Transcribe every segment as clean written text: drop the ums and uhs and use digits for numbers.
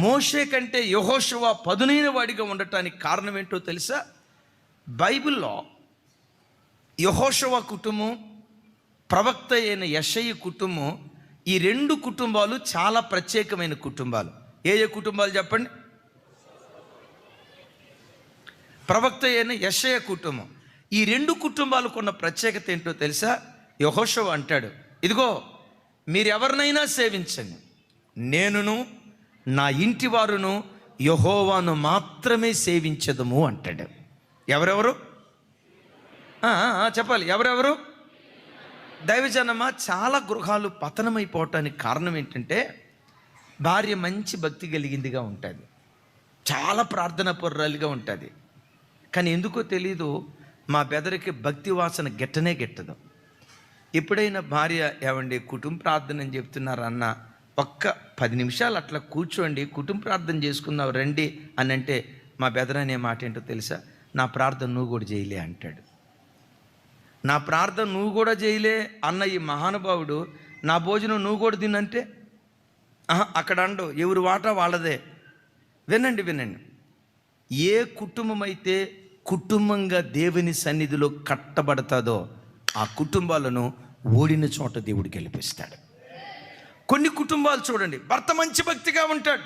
మోషే కంటే యెహోషువ పదునైన వాడిగా ఉండటానికి కారణం ఏంటో తెలుసా? బైబిల్లో యెహోషువ కుటుంబం, ప్రవక్త అయిన యెషయ కుటుంబం, ఈ రెండు కుటుంబాలు చాలా ప్రత్యేకమైన కుటుంబాలు. ఏ కుటుంబాలు చెప్పండి? ప్రవక్త అయిన యెషయ కుటుంబం. ఈ రెండు కుటుంబాలకు ఉన్న ప్రత్యేకత ఏంటో తెలుసా? యెహోషువ అంటాడు, ఇదిగో మీరు ఎవరినైనా సేవించండి, నేనును నా ఇంటి వారును యెహోవాను మాత్రమే సేవించదము అంటాడు. ఎవరెవరు చెప్పాలి? ఎవరెవరు? దైవజనమా, చాలా గృహాలు పతనమైపోవటానికి కారణం ఏంటంటే భార్య మంచి భక్తి కలిగిందిగా ఉంటుంది, చాలా ప్రార్థనా పరురాలుగా ఉంటుంది, కానీ ఎందుకో తెలీదు మా బెదరికి భక్తి వాసన గిట్టదు. ఎప్పుడైనా భార్య, ఏమండి కుటుంబ ప్రార్థన అని చెప్తున్నారు అన్న, ఒక్క 10 నిమిషాలు అట్లా కూర్చోండి, కుటుంబ ప్రార్థన చేసుకుందాం రండి అని అంటే, మా బెదర్ అనే మాట ఏంటో తెలుసా? నా ప్రార్థన నువ్వు కూడా చేయలే అంటాడు. నా ప్రార్థన నువ్వు కూడా చేయలే అన్న ఈ మహానుభావుడు నా భోజనం నువ్వు కూడా తినంటే అక్కడ అండు, ఎవరి వాటా వాళ్ళదే. వినండి, ఏ కుటుంబం అయితే కుటుంబంగా దేవుని సన్నిధిలో కట్టబడతాదో ఆ కుటుంబాలను ఓడిన చోట దేవుడు గెలిపిస్తాడు. కొన్ని కుటుంబాలు చూడండి, భర్త మంచి భక్తిగా ఉంటాడు,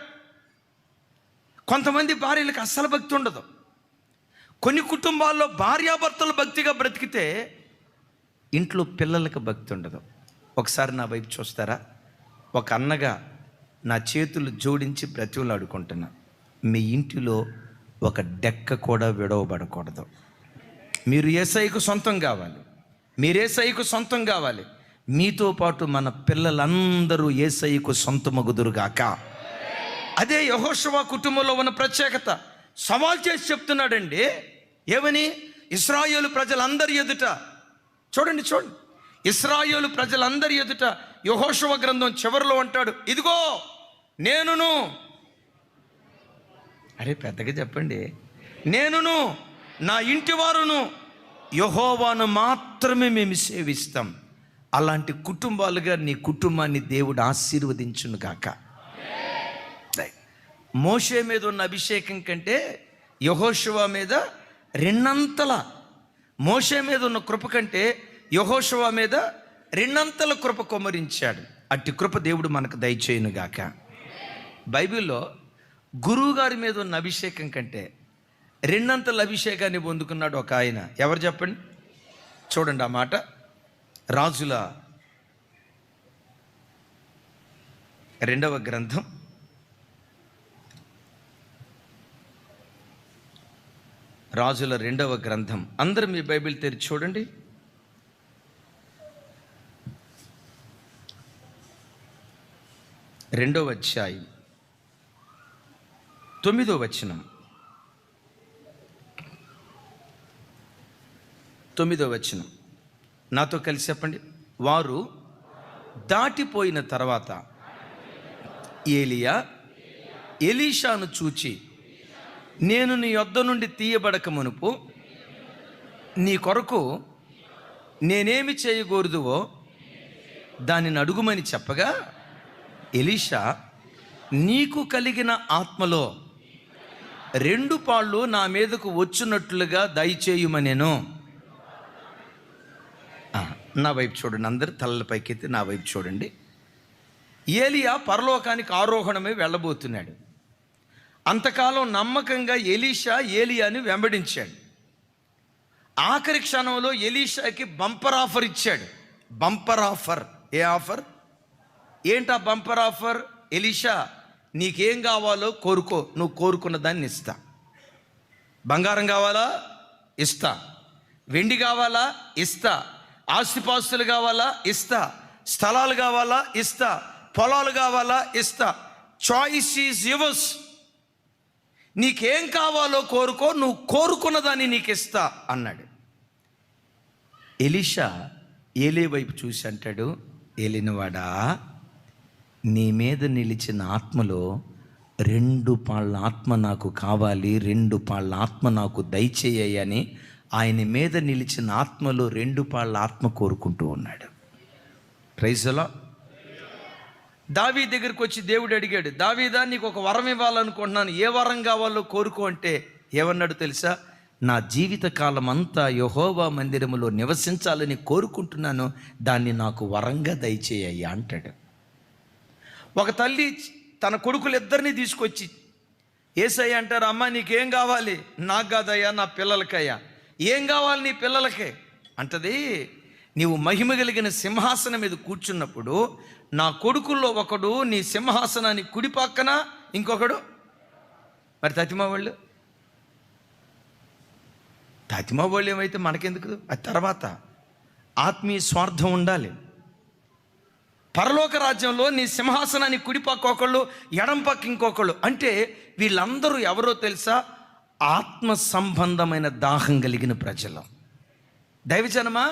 కొంతమంది భార్యలకు అస్సలు భక్తి ఉండదు. కొన్ని కుటుంబాల్లో భార్యాభర్తలు భక్తిగా బ్రతికితే ఇంట్లో పిల్లలకు భక్తి ఉండదు. ఒకసారి నా వైపు చూస్తారా? ఒక అన్నగా నా చేతులు జోడించి బ్రతిమలాడుకుంటున్నా, మీ ఇంటిలో ఒక డెక్క కూడా విడవబడకూడదు. మీరు యేసయ్యకు సొంతం కావాలి, మీరు యేసయ్యకు సొంతం కావాలి. మీతో పాటు మన పిల్లలందరూ యేసయ్యకు సొంతమగుదురుగాక. అదే యెహోషువ కుటుంబంలో ఉన్న ప్రత్యేకత. సవాల్ చేసి చెప్తున్నాడండి, ఏమని? ఇశ్రాయేలు ప్రజలందరి ఎదుట చూడండి, ఇశ్రాయేలు ప్రజలందరి ఎదుట యెహోషువ గ్రంథం చివరిలో అంటాడు, ఇదిగో నేనును, అరే పెద్దగా చెప్పండి, నేనును నా ఇంటి వారును యెహోవాను మాత్రమే మేము సేవిస్తాం. అలాంటి కుటుంబాలుగా నీ కుటుంబాన్ని దేవుడు ఆశీర్వదించును గాక. మోషే మీద ఉన్న అభిషేకం కంటే యెహోషువ మీద రెండంతల, మోషే మీద ఉన్న కృప కంటే యెహోషువ మీద రెండంతల కృప కొమ్మరించాడు. అట్టి కృప దేవుడు మనకు దయచేయును గాక. బైబిల్లో గురువు గారి మీద ఉన్న అభిషేకం కంటే రెండంతల అభిషేకాన్ని పొందుకున్నాడు ఒక ఆయన. ఎవరు చెప్పండి? చూడండి ఆ మాట, రాజుల 2వ గ్రంథం, రాజుల 2వ గ్రంథం. అందరూ మీ బైబిల్ తెరిచి చూడండి. 2వ అధ్యాయం 9వ వచనం. 9వ వచనం నాతో కలిసి చెప్పండి. వారు దాటిపోయిన తర్వాత ఏలియా ఎలీషాను చూచి, నేను నీ యొద్ద నుండి తీయబడక మునుపు నీ కొరకు నేనేమి చేయకూడదువో దానిని అడుగుమని చెప్పగా, ఎలీషా నీకు కలిగిన ఆత్మలో 2 పాళ్ళు నా మీదకు వచ్చినట్లుగా దయచేయుమనెను. నా వైపు చూడండి, అందరు తలల పైకెత్తి నా వైపు చూడండి. ఏలియా పరలోకానికి ఆరోహణమే వెళ్ళబోతున్నాడు. అంతకాలం నమ్మకంగా ఎలీషా ఏలియాని వెంబడించాడు. ఆఖరి క్షణంలో ఎలీషాకి బంపర్ ఆఫర్ ఇచ్చాడు. Bumper offer. ఏ ఆఫర్? ఏంటా బంపర్ ఆఫర్? ఎలీషా నీకేం కావాలో కోరుకో, నువ్వు కోరుకున్న దాన్ని ఇస్తా. బంగారం కావాలా? ఇస్తా. వెండి కావాలా? ఇస్తా. ఆస్తిపాస్తులు కావాలా? ఇస్తా. స్థలాలు కావాలా? ఇస్తా. పొలాలు కావాలా? ఇస్తా. Choice is yours. నీకేం కావాలో కోరుకో, నువ్వు కోరుకున్న దాన్ని నీకు ఇస్తా అన్నాడు. ఎలీషా ఏలీ వైపు చూసి అంటాడు, ఏలినవాడా, నీ మీద నిలిచిన ఆత్మలో 2 పాళ్ళ ఆత్మ నాకు కావాలి, 2 పాళ్ళ ఆత్మ నాకు దయచేయని ఆయన మీద నిలిచిన ఆత్మలో 2 పాళ్ళ ఆత్మ కోరుకుంటూ ఉన్నాడు. Praise the lord. దావీదు దగ్గరికి వచ్చి దేవుడు అడిగాడు, దావీదా నీకు ఒక వరం ఇవ్వాలనుకుంటున్నాను, ఏ వరం కావాలో కోరుకో అంటే ఏమన్నాడు తెలుసా? నా జీవిత కాలం అంతా యెహోవా మందిరములో నివసించాలని కోరుకుంటున్నాను, దాన్ని నాకు వరంగా దయచేయ్యా అంటాడు. ఒక తల్లి తన కొడుకులిద్దరినీ తీసుకొచ్చి యేసయ్య అంటారు, అమ్మ నీకేం కావాలి? నాకు కాదయ్యా, నా పిల్లలకయ్యా. ఏం కావాలి నీ పిల్లలకే అంటది, నీవు మహిమ కలిగిన సింహాసనం మీద కూర్చున్నప్పుడు నా కొడుకుల్లో ఒకడు నీ సింహాసనాన్ని కుడి పక్కన, ఇంకొకడు మరి తతిమా వాళ్ళు ఏమైతే మనకెందుకు? అది తర్వాత. ఆత్మీయ స్వార్థం ఉండాలి. పరలోక రాజ్యంలో నీ సింహాసనాన్ని కుడిపక్క ఒకళ్ళు, ఎడం పక్క ఇంకొకళ్ళు. అంటే వీళ్ళందరూ ఎవరో తెలుసా? ఆత్మ సంబంధమైన దాహం కలిగిన ప్రజలు. దైవజనమా,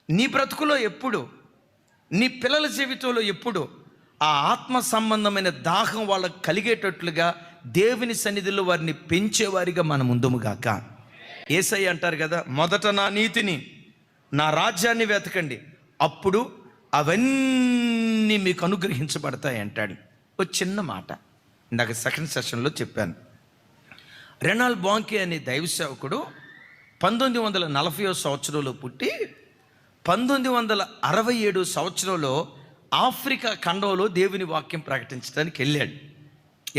నీ బ్రతుకులో ఎప్పుడు, నీ పిల్లల జీవితంలో ఎప్పుడు ఆ ఆత్మ సంబంధమైన దాహం వాళ్ళకు కలిగేటట్లుగా దేవుని సన్నిధిలో వారిని పెంచేవారిగా మనం ఉందుముగాక. యేసయ్య అంటారు కదా, మొదట నా నీతిని, నా రాజ్యాన్ని వెతకండి, అప్పుడు అవన్నీ మీకు అనుగ్రహించబడతాయి అంటాడు. ఒక చిన్న మాట ఇందాక సెకండ్ సెషన్లో చెప్పాను. రెనాల్డ్ బాంకే అనే దైవ సేవకుడు 1940 సంవత్సరంలో పుట్టి 1967 సంవత్సరంలో ఆఫ్రికా ఖండంలో దేవుని వాక్యం ప్రకటించడానికి వెళ్ళాడు.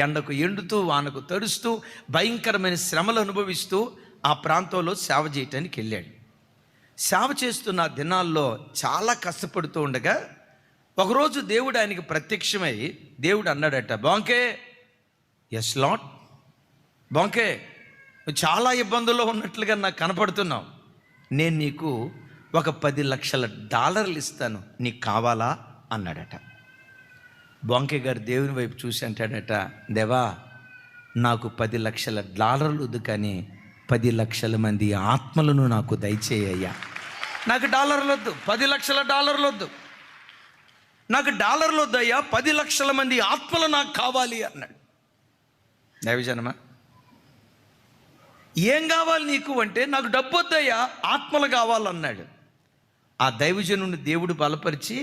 ఎండకు ఎండుతూ, వానకు తడుస్తూ, భయంకరమైన శ్రమలు అనుభవిస్తూ ఆ ప్రాంతంలో సేవ చేయటానికి వెళ్ళాడు. సేవ చేస్తున్న దినాల్లో చాలా కష్టపడుతూ ఉండగా ఒకరోజు దేవుడు ఆయనకి ప్రత్యక్షమై దేవుడు అన్నాడట, బాంకే, ఎస్ లార్డ్, బాంకే, నువ్వు చాలా ఇబ్బందుల్లో ఉన్నట్లుగా నాకు కనపడుతున్నావు, నేను నీకు ఒక $10 లక్షల ఇస్తాను, నీకు కావాలా అన్నాడట. బాంకే గారు దేవుని వైపు చూసి అంటాడట, దేవా, నాకు $10 లక్షల వద్దు, కానీ 10 లక్షల మంది ఆత్మలను నాకు దయచేయ్యా. నాకు డాలర్లు వద్దు, 10 లక్షల వద్దు, నాకు డాలర్లు వద్దయ్యా, 10 లక్షల మంది ఆత్మలు నాకు కావాలి అన్నాడు. దైవజనమా, ఏం కావాలి నీకు అంటే, నాకు డబ్బు వద్దయ్యా, ఆత్మలు కావాలన్నాడు. ఆ దైవజనుని దేవుడు బలపరిచి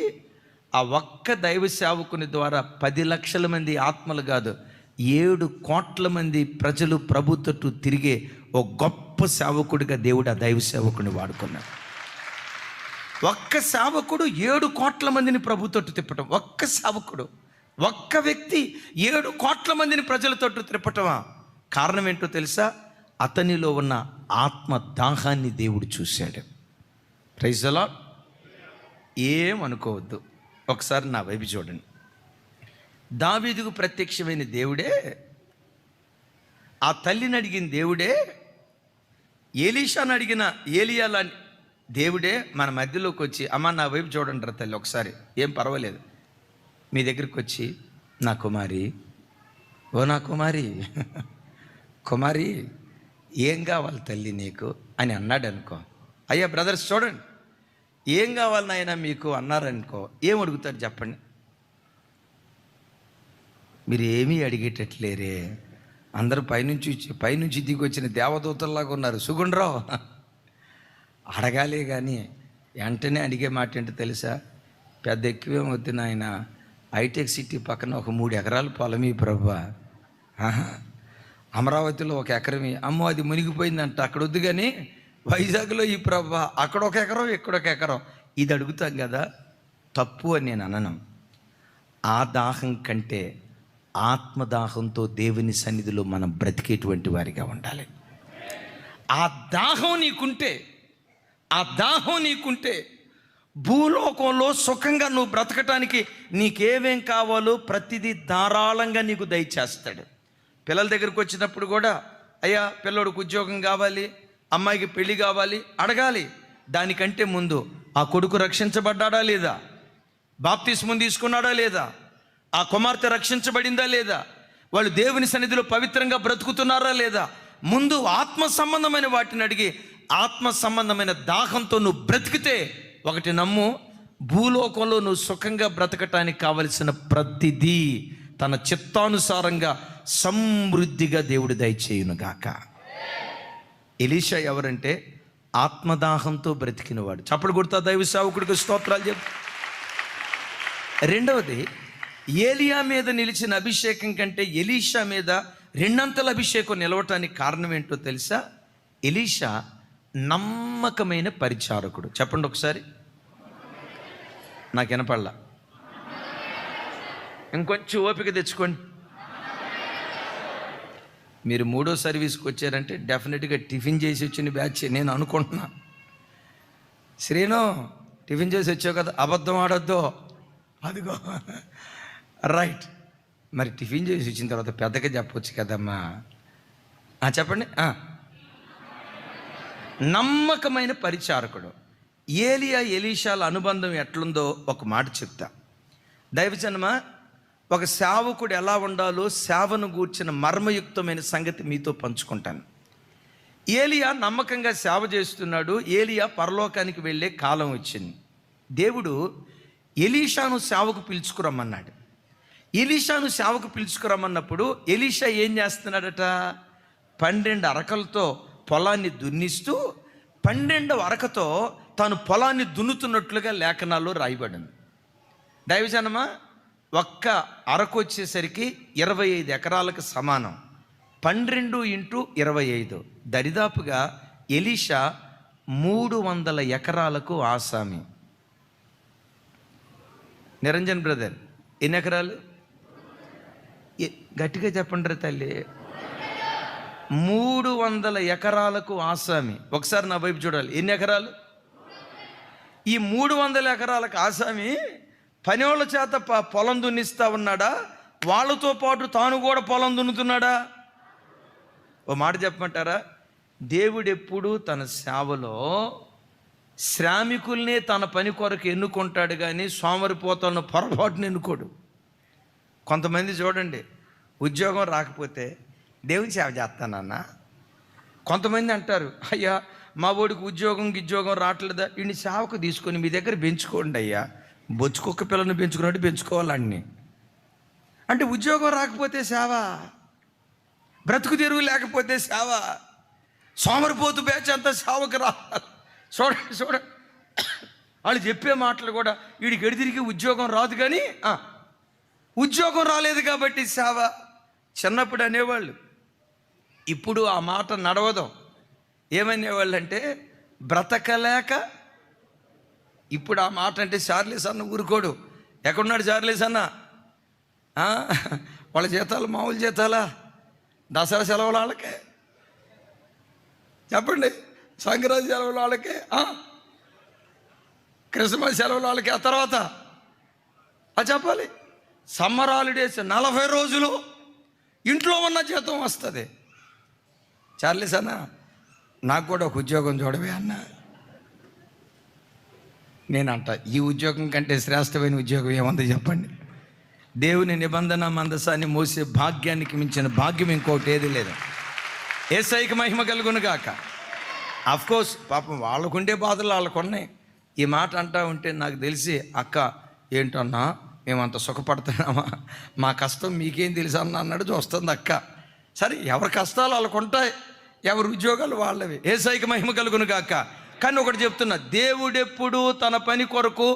ఆ ఒక్క దైవ సేవకుని ద్వారా 10 లక్షల మంది ఆత్మలు కాదు, 7 కోట్ల మంది ప్రజలు ప్రభు తట్టు తిరిగే ఒక గొప్ప సేవకుడిగా దేవుడు ఆ దైవ సేవకుని వాడుకున్నాడు. ఒక్క సేవకుడు 7 కోట్ల మందిని ప్రభు తట్టు తిప్పటం, ఒక్క సేవకుడు, ఒక్క వ్యక్తి 7 కోట్ల మందిని ప్రజల తట్టు తిప్పటమా? కారణం ఏంటో తెలుసా? అతనిలో ఉన్న ఆత్మ దాహాన్ని దేవుడు చూశాడు. Praise the lord. ఏమనుకోవద్దు, ఒకసారి నా వైపు చూడండి. దావీదుకు ప్రత్యక్షమైన దేవుడే, ఆ తల్లిని అడిగిన దేవుడే, ఎలీషాను అడిగిన ఏలియా లాంటి దేవుడే మన మధ్యలోకి వచ్చి, అమ్మ నా వైపు చూడండి రా తల్లి, ఒకసారి ఏం పర్వాలేదు, మీ దగ్గరికి వచ్చి, నా కుమారి, ఓ నా కుమారి, కుమారి ఏం కావాలి తల్లి నీకు అని అన్నాడు అనుకో. అయ్యా బ్రదర్స్ చూడండి, ఏం కావాలి నాయనా మీకు అన్నారనుకో, ఏం అడుగుతారు చెప్పండి? మీరు ఏమీ అడిగేటట్లేరే, అందరూ పైనుంచి దిగి వచ్చిన దేవదూతల్లాగా ఉన్నారు. సుగుండ్రావు అడగాలే కానీ వెంటనే అడిగే మాట ఏంటో తెలుసా? పెద్ద ఎక్కువేం వద్దు నాయన, హైటెక్ సిటీ పక్కన ఒక 3 ఎకరాల పొలమీ ప్రభా, అమరావతిలో 1 ఎకరమి, అమ్మో అది మునిగిపోయిందంట, అక్కడ వద్దు, కానీ వైజాగ్లో ఈ ప్రభా, అక్కడ 1 ఎకరం, ఇక్కడ 1 ఎకరం, ఇది అడుగుతాం కదా. తప్పు అని నేను అనను. ఆ దాహం కంటే ఆత్మదాహంతో దేవుని సన్నిధిలో మనం బ్రతికేటువంటి వారిగా ఉండాలి. ఆ దాహం నీకుంటే భూలోకంలో సుఖంగా నువ్వు బ్రతకటానికి నీకేమేం కావాలో ప్రతిదీ ధారాళంగా నీకు దయచేస్తాడు. పిల్లల దగ్గరికి వచ్చినప్పుడు కూడా, అయ్యా పిల్లోడికి ఉద్యోగం కావాలి, అమ్మాయికి పెళ్లి కావాలి అడగాలి. దానికంటే ముందు ఆ కొడుకు రక్షించబడ్డాడా లేదా, బాప్తిస్మం తీసుకున్నాడా లేదా, ఆ కుమార్తె రక్షించబడిందా లేదా, వాళ్ళు దేవుని సన్నిధిలో పవిత్రంగా బ్రతుకుతున్నారా లేదా, ముందు ఆత్మ సంబంధమైన వాటిని అడిగి ఆత్మ సంబంధమైన దాహంతో నువ్వు బ్రతికితే, ఒకటి నమ్ము, భూలోకంలో నువ్వు సుఖంగా బ్రతకటానికి కావలసిన ప్రతిదీ తన చిత్తానుసారంగా సమృద్ధిగా దేవుడు దయచేయునుగాక. ఎలీషా ఎవరంటే ఆత్మదాహంతో బ్రతికినవాడు. చప్పుడు కొడతా దైవ సేవకుడికి స్తోత్రాలు చెప్పు. రెండవది, ఏలియా మీద నిలిచిన అభిషేకం కంటే ఎలీషా మీద రెండంతల అభిషేకం నిలవటానికి కారణం ఏంటో తెలుసా? ఎలీషా నమ్మకమైన పరిచారకుడు. చెప్పండి ఒకసారి, నాకు వినపడలా. ఇంకొంచెం ఓపిక తెచ్చుకోండి. మీరు 3వ సర్వీస్కి వచ్చారంటే డెఫినెట్గా టిఫిన్ చేసి వచ్చిన బ్యాచ్ నేను అనుకుంటున్నా. శ్రీను, టిఫిన్ చేసి వచ్చావు కదా, అబద్ధం ఆడొద్దు. అదిగో రైట్. మరి టిఫిన్ చేసి వచ్చిన తర్వాత పెద్దగా చెప్పొచ్చు కదమ్మా. చెప్పండి. నమ్మకమైన పరిచారకుడు. ఏలియా ఎలీషాల అనుబంధం ఎట్లుందో ఒక మాట చెప్తా. దైవజనమా, ఒక సేవకుడు ఎలా ఉండాలో సేవను గూర్చిన మర్మయుక్తమైన సంగతి మీతో పంచుకుంటాను. ఏలియా నమ్మకంగా సేవ చేస్తున్నాడు. ఏలియా పరలోకానికి వెళ్ళే కాలం వచ్చింది. దేవుడు ఎలీషాను సేవకు పిలుచుకురమ్మన్నాడు. ఎలీషాను సేవకు పిలుచుకురమ్మన్నప్పుడు ఎలీషా ఏం చేస్తున్నాడట? 12 అరకలతో పొలాన్ని దున్నిస్తూ 12వ అరకతో తాను పొలాన్ని దున్నుతున్నట్లుగా లేఖనాల్లో రాయబడింది. దైవజనమా, ఒక్క అరకు వచ్చేసరికి 25 ఎకరాలకు సమానం. 12 × 25 దరిదాపుగా ఎలీషా 300 ఎకరాలకు ఆసామి. నిరంజన్ బ్రదర్, ఎన్ని ఎకరాలు? గట్టిగా చెప్పండి తల్లి. 300 ఎకరాలకు ఆసామి. ఒకసారి నా వైపు చూడాలి. ఎన్ని ఎకరాలు? ఈ 300 ఎకరాలకు ఆసామి పనివాళ్ళ చేత పొలం దున్నిస్తా ఉన్నాడా? వాళ్ళతో పాటు తాను కూడా పొలం దున్నుతున్నాడా? ఓ మాట చెప్పమంటారా? దేవుడెప్పుడు తన సేవలో శ్రామికుల్నే తన పని కొరకు ఎన్నుకుంటాడు, కానీ సోమరిపోతాను పొరపాటును ఎన్నుకోడు. కొంతమంది చూడండి, ఉద్యోగం రాకపోతే దేవుని సేవ చేస్తానన్నా. కొంతమంది అంటారు, అయ్యా మా ఓడికి ఉద్యోగం రావట్లేదా, వీడిని సేవకు తీసుకొని మీ దగ్గర పెంచుకోండి అయ్యా. బొచ్చుకొక్క పిల్లని పెంచుకున్నట్టు పెంచుకోవాలన్నీ. అంటే ఉద్యోగం రాకపోతే సేవ, బ్రతుకు తెరువు లేకపోతే సేవ, సోమరిపోతు బ్యాచ్ అంతా సేవకు రావాలి. చూడండి వాళ్ళు చెప్పే మాటలు కూడా, వీడికి ఎడితిరిగి ఉద్యోగం రాదు, కానీ ఉద్యోగం రాలేదు కాబట్టి సేవ. చిన్నప్పుడు అనేవాళ్ళు, ఇప్పుడు ఆ మాట నడవదు. ఏమనేవాళ్ళు అంటే బ్రతకలేక. ఇప్పుడు ఆ మాట అంటే చార్లెస్ అన్న ఊరుకోడు. ఎక్కడున్నాడు చార్లెస్ అన్న? వాళ్ళ జీతాలు మామూలు జీతాలా? దసరా సెలవులు వాళ్ళకే, చెప్పండి. సంక్రాంతి సెలవులు వాళ్ళకే, క్రిస్మస్ సెలవులు వాళ్ళకి. ఆ తర్వాత చెప్పాలి, సమ్మర్ హాలిడేస్ 40 రోజులు ఇంట్లో ఉన్న జీతం వస్తుంది. చార్లీస్ అన్న, నాకు కూడా ఒక ఉద్యోగం చూడవే అన్న. నేనంట, ఈ ఉద్యోగం కంటే శ్రేష్టమైన ఉద్యోగం ఏముంది చెప్పండి? దేవుని నిబంధన మందసాన్ని మోసే భాగ్యానికి మించిన భాగ్యం ఇంకోటి ఏది లేదు. యేసయ్యకి మహిమ కలుగును గాక. అఫ్కోర్స్ పాపం వాళ్ళకుండే బాధలు వాళ్ళకున్నాయి. ఈ మాట అంటా ఉంటే నాకు తెలిసి, అక్క ఏంటన్నా మేమంత సుఖపడుతున్నామా, మా కష్టం మీకేం తెలుసు అన్నాడు చూస్తుంది అక్క. సరే, ఎవరి కష్టాలు వాళ్ళకు ఉంటాయి, ఎవరి ఉద్యోగాలు వాళ్ళవి. యేసయ్యకి మహిమ కలుగును గాక. కానీ ఒకటి చెప్తున్నా, దేవుడెప్పుడు తన పని కొరకు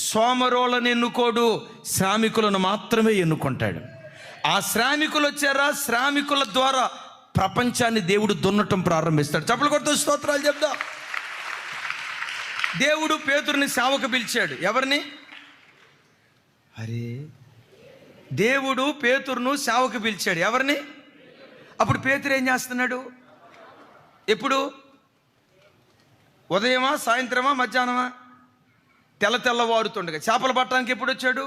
సోమరోళ్ళని ఎన్నుకోడు, శ్రామికులను మాత్రమే ఎన్నుకుంటాడు. ఆ శ్రామికులు వచ్చారా, శ్రామికుల ద్వారా ప్రపంచాన్ని దేవుడు దున్నటం ప్రారంభిస్తాడు. చప్పలు కొడుతూ స్తోత్రాలు చెప్దాం. దేవుడు పేతురుని సేవకు పిలిచాడు. ఎవరిని? అరే, దేవుడు పేతురును సేవకు పిలిచాడు. ఎవరిని? అప్పుడు పేతురు ఏం చేస్తున్నాడు? ఎప్పుడు? ఉదయమా, సాయంత్రమా, మధ్యాహ్నమా? తెల్లవారుతుండగా. చేపలు పట్టడానికి ఎప్పుడు వచ్చాడు?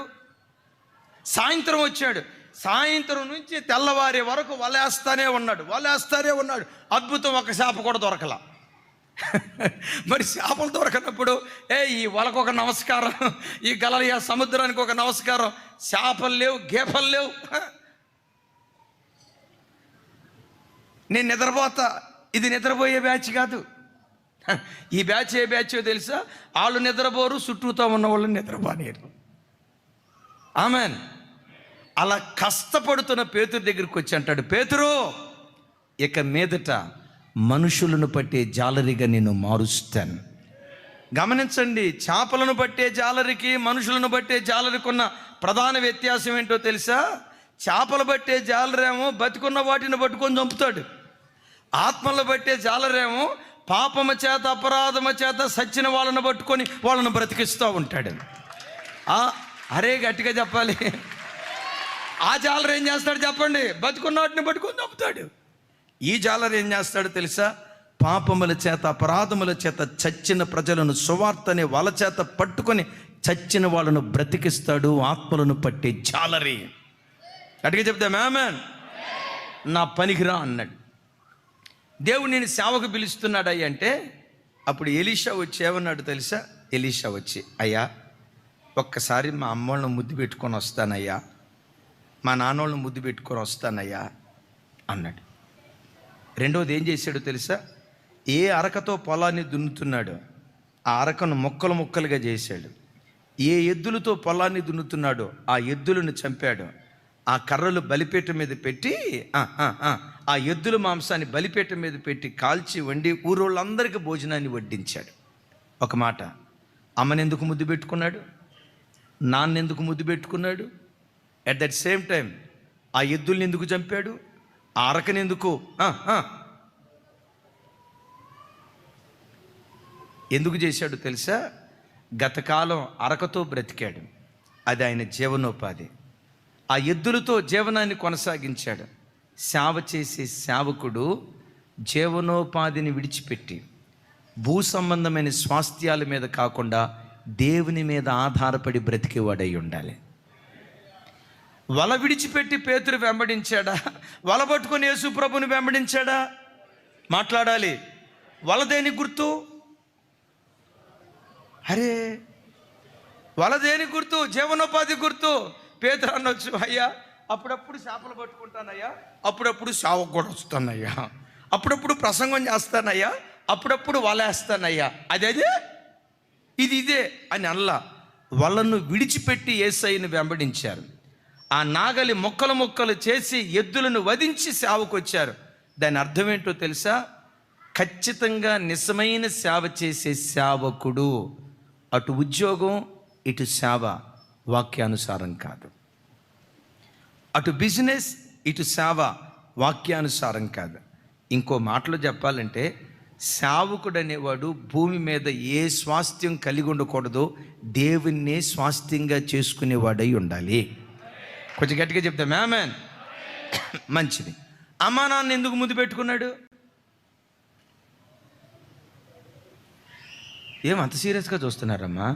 సాయంత్రం వచ్చాడు. సాయంత్రం నుంచి తెల్లవారే వరకు వలేస్తానే ఉన్నాడు. అద్భుతం, ఒక చేప కూడా దొరకలా. మరి చేపలు దొరకనప్పుడు ఈ వలకు ఒక నమస్కారం, ఈ గలలియా సముద్రానికి ఒక నమస్కారం. చేపలు లేవు, గేపలు లేవు. నేను నిద్రపోతా. ఇది నిద్రపోయే బ్యాచ్ కాదు. ఈ బ్యాచ్ ఏ బ్యాచో తెలుసా? వాళ్ళు నిద్రపోరు, చుట్టూతో ఉన్న వాళ్ళు నిద్రపోనేరు. ఆమెన్. అలా కష్టపడుతున్న పేతురు దగ్గరికి వచ్చి అంటాడు, పేతురు, ఇక మీదట మనుషులను పట్టే జాలరిగా నేను మారుస్తాను. గమనించండి, చేపలను పట్టే జాలరికి మనుషులను పట్టే జాలరికి ఉన్న ప్రధాన వ్యత్యాసం ఏంటో తెలుసా? చేపలు పట్టే జాలరేమో బతికున్న వాటిని పట్టుకొని చంపుతాడు. ఆత్మలు పట్టే జాలరేమో పాపము చేత అపరాధము చేత సచ్చిన వాళ్ళను పట్టుకొని వాళ్ళను బ్రతికిస్తూ ఉంటాడు. అరే గట్టిగా చెప్పాలి. ఆ జాలరు ఏం చేస్తాడు చెప్పండి? బతుకున్న వాటిని పట్టుకొని చంపుతాడు. ఈ జాలరు ఏం చేస్తాడు తెలుసా? పాపముల చేత అపరాధముల చేత చచ్చిన ప్రజలను సువార్త అనే వాళ్ళ చేత పట్టుకొని చచ్చిన వాళ్ళను బ్రతికిస్తాడు. ఆత్మలను పట్టే జాలరి. గట్టిగా చెప్తా ఆమేన్. నా పనికిరా అన్నాడు. దేవుడు నేను సేవకు పిలుస్తున్నాడు అంటే అప్పుడు ఎలీషా వచ్చి ఏమన్నాడు తెలుసా? ఎలీషా వచ్చి, అయ్యా ఒక్కసారి మా అమ్మోళ్ళని ముద్దు పెట్టుకొని వస్తానయ్యా, మా నాన్నోళ్ళని ముద్దు పెట్టుకొని వస్తానయ్యా అన్నాడు. రెండవది ఏం చేశాడో తెలుసా? ఏ అరకతో పొలాన్ని దున్నుతున్నాడో ఆ అరకను ముక్కలు ముక్కలుగా చేశాడు. ఏ ఎద్దులతో పొలాన్ని దున్నుతున్నాడో ఆ ఎద్దులను చంపాడు. ఆ కర్రలు బలిపీట మీద పెట్టి ఆ ఎద్దుల మాంసాన్ని బలిపీట మీద పెట్టి కాల్చి వండి ఊరోళ్ళందరికీ భోజనాన్ని వడ్డించాడు. ఒక మాట, అమ్మనెందుకు ముద్దు పెట్టుకున్నాడు? నాన్నెందుకు ముద్దు పెట్టుకున్నాడు? అట్ దట్ సేమ్ టైం ఆ ఎద్దుల్ని ఎందుకు చంపాడు? ఆ అరకనెందుకు ఎందుకు చేశాడు తెలుసా? గతకాలం అరకతో బ్రతికాడు, అది ఆయన జీవనోపాధి. ఆ ఎద్దులతో జీవనాన్ని కొనసాగించాడు. సేవ చేసే సేవకుడు జీవనోపాధిని విడిచిపెట్టి భూ సంబంధమైన స్వాస్థ్యాల మీద కాకుండా దేవుని మీద ఆధారపడి బ్రతికేవాడై ఉండాలి. వల విడిచిపెట్టి పేతురు వెంబడించాడా? వల పట్టుకొని యేసు ప్రభుని వెంబడించాడా? మాట్లాడాలి. వల దేని గుర్తు? అరే వల దేని గుర్తు? జీవనోపాధి గుర్తు. పేతురు అనొచ్చు, అయ్యా అప్పుడప్పుడు చేపలు పట్టుకుంటానయ్యా, అప్పుడప్పుడు సేవకు కూడా వస్తానయ్యా, అప్పుడప్పుడు ప్రసంగం చేస్తానయ్యా, అప్పుడప్పుడు వలేస్తానయ్యా, అదే ఇదే అని అల్లా. వలను విడిచిపెట్టి యేసయ్యను వెంబడించారు. ఆ నాగలి మొక్కలు మొక్కలు చేసి ఎద్దులను వధించి సేవకు వచ్చారు. దాని అర్థం ఏంటో తెలుసా? ఖచ్చితంగా నిజమైన సేవ చేసే సేవకుడు అటు ఉద్యోగం ఇటు సేవ వాక్యానుసారం కాదు, అటు బిజినెస్ ఇటు సేవ వాక్యానుసారం కాదు. ఇంకో మాటలో చెప్పాలంటే సేవకుడు అనేవాడు భూమి మీద ఏ స్వాస్థ్యం కలిగి ఉండకూడదో దేవుణ్ణే స్వాస్థ్యంగా చేసుకునేవాడై ఉండాలి. కొంచెం గట్టిగా చెప్తాం ఆమేన్. మంచిది. అమ్మా నాన్న ఎందుకు ముద్దు పెట్టుకున్నాడు? ఏమంత సీరియస్గా చూస్తున్నారమ్మా?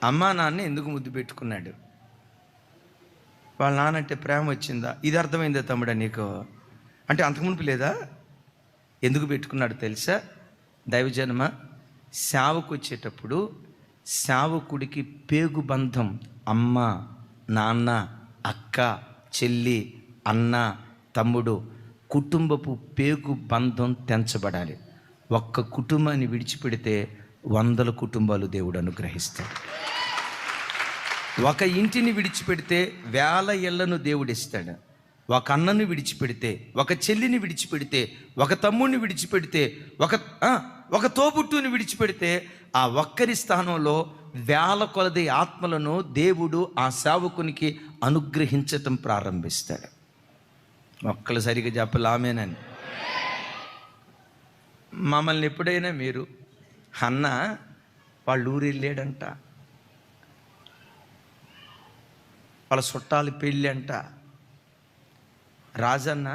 అమ్మా నాన్న ఎందుకు ముద్దు పెట్టుకున్నాడు? వాళ్ళ నాన్నంటే ప్రేమ వచ్చిందా? ఇది అర్థమైందా తమ్ముడా నీకు? అంటే అంతకుముందు లేదా? ఎందుకు పెట్టుకున్నాడు తెలుసా? దైవజనమ, సేవకు వచ్చేటప్పుడు సేవకుడికి పేగు బంధం అమ్మ నాన్న అక్క చెల్లి అన్న తమ్ముడు కుటుంబపు పేగు బంధం తెంచబడాలి. ఒక్క కుటుంబాన్ని విడిచిపెడితే 100 కుటుంబాలు దేవుడు అనుగ్రహిస్తాడు. ఒక ఇంటిని విడిచిపెడితే 1000 ఇళ్లను దేవుడు ఇస్తాడు. ఒక అన్నను విడిచిపెడితే, ఒక చెల్లిని విడిచిపెడితే, ఒక తమ్ముడిని విడిచిపెడితే, ఒక తోబుట్టుని విడిచిపెడితే ఆ ఒక్కరి స్థానంలో 1000 కొలది ఆత్మలను దేవుడు ఆ సేవకునికి అనుగ్రహించటం ప్రారంభిస్తాడు. ఒక్కళ్ళు సరిగా చెప్పాలి ఆమేనని. మమ్మల్ని ఎప్పుడైనా మీరు అన్న వాళ్ళ ఊరు వెళ్ళాడంట, వాళ్ళ చుట్టాలు పెళ్ళి అంట, రాజన్న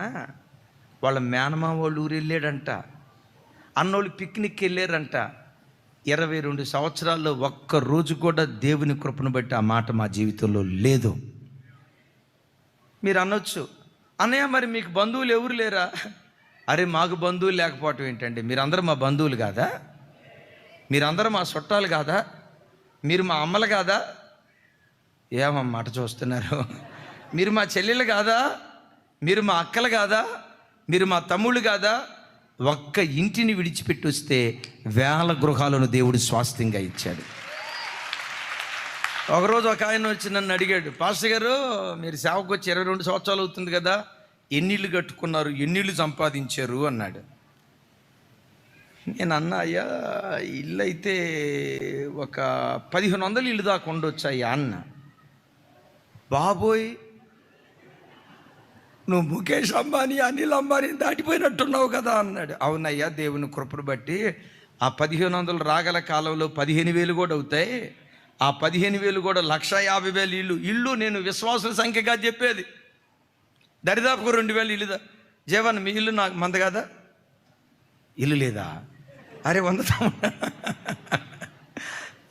వాళ్ళ మేనమామ వాళ్ళు ఊరు వెళ్ళాడంట, అన్నోళ్ళు పిక్నిక్ వెళ్ళారంట. 22 సంవత్సరాల్లో ఒక్క రోజు కూడా దేవుని కృపను బట్టి ఆ మాట మా జీవితంలో లేదు. మీరు అనొచ్చు, అన్నయ్య మరి మీకు బంధువులు ఎవరు లేరా? అరే మాకు బంధువులు లేకపోవటం ఏంటండి? మీరందరూ మా బంధువులు కాదా? మీరందరూ మా చుట్టాలు కాదా? మీరు మా అమ్మలు కాదా? ఏమమ్మాట చూస్తున్నారు? మీరు మా చెల్లెలు కాదా? మీరు మా అక్కలు కాదా? మీరు మా తమ్ముళ్ళు కాదా? ఒక్క ఇంటిని విడిచిపెట్టి వస్తే 1000 గృహాలను దేవుడు స్వాస్థ్యంగా ఇచ్చాడు. ఒకరోజు ఒక ఆయన వచ్చి నన్ను అడిగాడు, పాస్టర్ గారు మీరు సేవకు వచ్చి 22 సంవత్సరాలు అవుతుంది కదా, ఎన్నిళ్ళు కట్టుకున్నారు, ఎన్నిళ్ళు సంపాదించారు అన్నాడు. నేను అన్నా, అయ్యా ఇల్లు అయితే ఒక 1500 ఇల్లు దాకా ఉండొచ్చు అయ్యా అన్న. బాబోయ్, నువ్వు ముఖేష్ అంబానీ, అనిల్ అంబానీ దాటిపోయినట్టున్నావు కదా అన్నాడు. అవునయ్యా, దేవుని కృపను బట్టి ఆ 1500 రాగల కాలంలో 15,000 కూడా అవుతాయి. ఆ 15,000 కూడా 150,000 ఇల్లు నేను విశ్వాసుల సంఖ్యగా చెప్పేది. దరిదాపుకు 2,000 ఇల్లు. జీవన్, మీ ఇల్లు నాకు మంద కదా? ఇల్లు లేదా? అరే వందుతాం.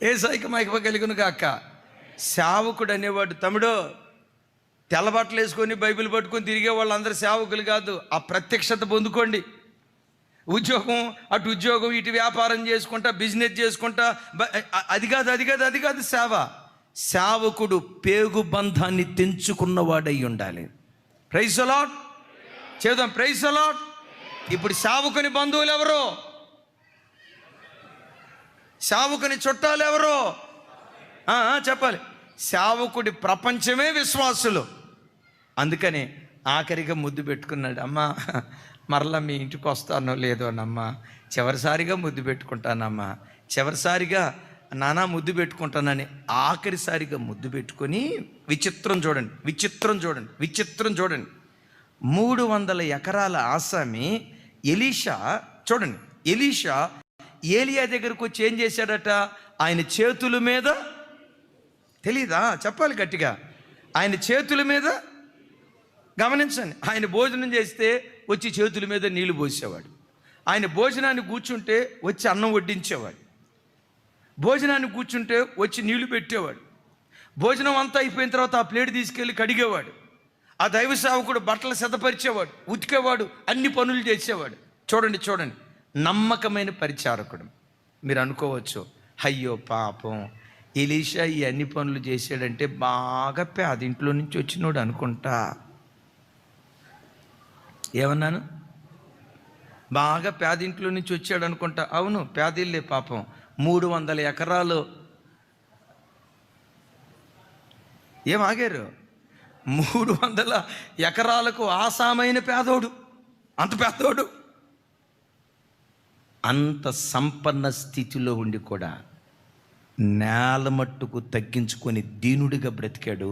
ఏ సైకి మైక కలిగిన కాక. సేవకుడు అనేవాడు, తమ్ముడు తెల్లబట్టలు వేసుకొని బైబిల్ పట్టుకొని తిరిగే వాళ్ళందరూ సేవకులు కాదు. ఆ ప్రత్యక్షత పొందుకోండి. ఉద్యోగం, అటు ఉద్యోగం, ఇటు వ్యాపారం చేసుకుంటా, బిజినెస్ చేసుకుంటా, అది కాదు సేవ. సేవకుడు పేగు బంధాన్ని తెంచుకున్నవాడై ఉండాలి. Praise the lord. చేద్దాం ప్రైజ్ ది లార్డ్. ఇప్పుడు సేవకుని బంధువులు ఎవరు? సేవకుని చుట్టాలు ఎవరు? చెప్పాలి. సేవకుడి ప్రపంచమే విశ్వాసులు. అందుకని ఆఖరిగా ముద్దు పెట్టుకున్నాడు. అమ్మా, మరలా మీ ఇంటికి వస్తానో లేదో అమ్మా, చివరిసారిగా ముద్దు పెట్టుకుంటానమ్మా, చివరిసారిగా నానా ముద్దు పెట్టుకుంటానని ఆఖరిసారిగా ముద్దు పెట్టుకొని విచిత్రం చూడండి. 300 ఎకరాల ఆసామి ఎలీషా. చూడండి, ఎలీషా ఏలియా దగ్గరకు వచ్చి ఏం చేశాడట? ఆయన చేతుల మీద, తెలీదా? చెప్పాలి గట్టిగా. ఆయన చేతుల మీద, గమనించండి, ఆయన భోజనం చేస్తే వచ్చి చేతుల మీద నీళ్లు పోసేవాడు. ఆయన భోజనాన్ని కూర్చుంటే వచ్చి అన్నం వడ్డించేవాడు. భోజనాన్ని కూర్చుంటే వచ్చి నీళ్లు పెట్టేవాడు. భోజనం అంతా అయిపోయిన తర్వాత ఆ ప్లేట్ తీసుకెళ్ళి కడిగేవాడు. ఆ దైవ సేవకుడు బట్టలు సిద్ధపరిచేవాడు, ఉతికేవాడు, అన్ని పనులు చేసేవాడు. చూడండి, నమ్మకమైన పరిచారకుడు. మీరు అనుకోవచ్చు, అయ్యో పాపం ఎలీషా ఈ అన్ని పనులు చేశాడంటే బాగా పేదింట్లో నుంచి వచ్చినోడు అనుకుంటా. ఏమన్నాను? బాగా పేదింట్లో నుంచి వచ్చాడు అనుకుంటా. అవును, పేదిల్లే పాపం. 300 ఎకరాలు. ఏమాగారు? 300 ఎకరాలకు ఆసామైన పేదోడు. అంత పేదోడు. అంత సంపన్న స్థితిలో ఉండి కూడా నేల మట్టుకు తగ్గించుకొని దీనుడిగా బ్రతికాడు.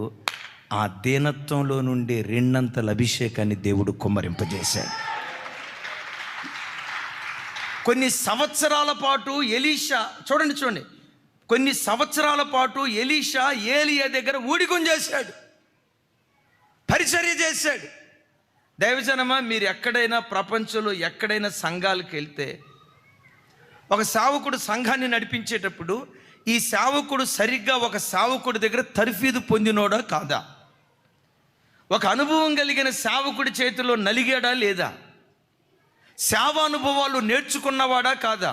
ఆ దీనత్వంలో నుండి 2 అంతల అభిషేకాన్ని దేవుడు కుమ్మరింపజేశాడు. కొన్ని సంవత్సరాల పాటు ఎలీషా, చూడండి, కొన్ని సంవత్సరాల పాటు ఎలీషా ఏలియా దగ్గర ఊడిగం చేశాడు, పరిచర్య చేశాడు. దైవజనమా, మీరు ఎక్కడైనా ప్రపంచంలో ఎక్కడైనా సంఘాలకు వెళ్తే ఒక సేవకుడు సంఘాన్ని నడిపించేటప్పుడు ఈ సేవకుడు సరిగ్గా ఒక సేవకుడి దగ్గర తర్ఫీదు పొందినోడా కాదా? ఒక అనుభవం కలిగిన సేవకుడి చేతిలో నలిగాడా లేదా? సేవానుభవాలు నేర్చుకున్నవాడా కాదా?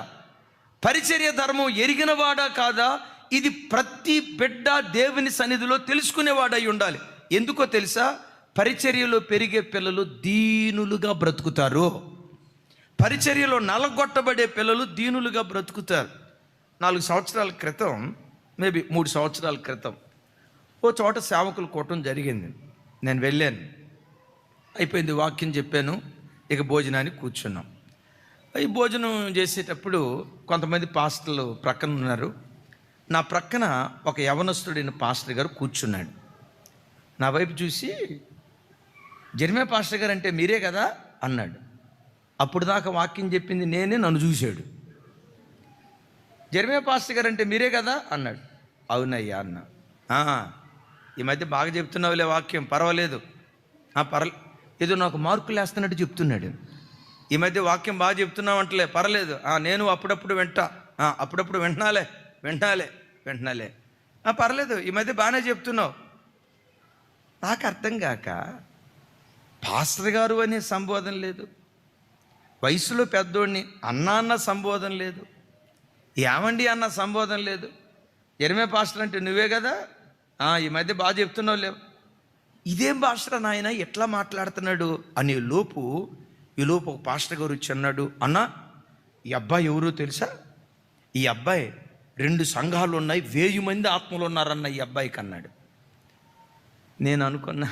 పరిచర్య ధర్మం ఎరిగినవాడా కాదా? ఇది ప్రతి బిడ్డ దేవుని సన్నిధిలో తెలుసుకునేవాడై ఉండాలి. ఎందుకో తెలుసా? పరిచర్యలో పెరిగే పిల్లలు దీనులుగా బ్రతుకుతారు. పరిచర్యలో నలగొట్టబడే పిల్లలు దీనులుగా బ్రతుకుతారు. 4 సంవత్సరాల క్రితం, మేబీ 3 సంవత్సరాల క్రితం ఓ చోట సేవకుల కూటం జరిగింది. నేను వెళ్ళాను. అయిపోయింది, వాక్యం చెప్పాను. ఇక భోజనానికి కూర్చున్నాం. ఈ భోజనం చేసేటప్పుడు కొంతమంది పాస్టర్లు ప్రక్కన ఉన్నారు. నా ప్రక్కన ఒక యవనస్తుడైన పాస్టర్ గారు కూర్చున్నాడు. నా వైపు చూసి, జెర్మే పాస్టర్ గారు అంటే మీరే కదా అన్నాడు. అప్పుడు దాకా వాక్యం చెప్పింది నేనే, నన్ను చూశాడు. జెర్మే పాస్టర్ గారు అంటే మీరే కదా అన్నాడు. అవునయ్యా అన్నా. ఈ మధ్య బాగా చెప్తున్నావులే వాక్యం, పర్వాలేదు. ఏదో నాకు మార్కులు వేస్తున్నట్టు చెప్తున్నాడు. ఈ మధ్య వాక్యం బాగా చెప్తున్నావు అంటలే, పర్లేదు. నేను అప్పుడప్పుడు వింటున్నాలే. పర్లేదు, ఈ మధ్య బాగానే చెప్తున్నావు. నాకు అర్థం కాక, పాస్టర్ గారు అనే సంబోధన లేదు, వయసులో పెద్దోడిని అన్న సంబోధన లేదు, ఏమండి అన్న సంబోధన లేదు. ఎరిమే పాస్టర్ అంటే నువ్వే కదా, ఈ మధ్య బాగా చెప్తున్నావు లేవు. ఇదేం పాస్టర్ నాయన ఎట్లా మాట్లాడుతున్నాడు అనే లోపు ఒక పాస్టర్ గారు వచ్చి అన్నాడు, అన్న ఈ అబ్బాయి ఎవరో తెలుసా? ఈ అబ్బాయి 2 సంఘాలు ఉన్నాయి, 1000 మంది ఆత్మలు ఉన్నారన్న ఈ అబ్బాయికి అన్నాడు. నేను అనుకున్నా,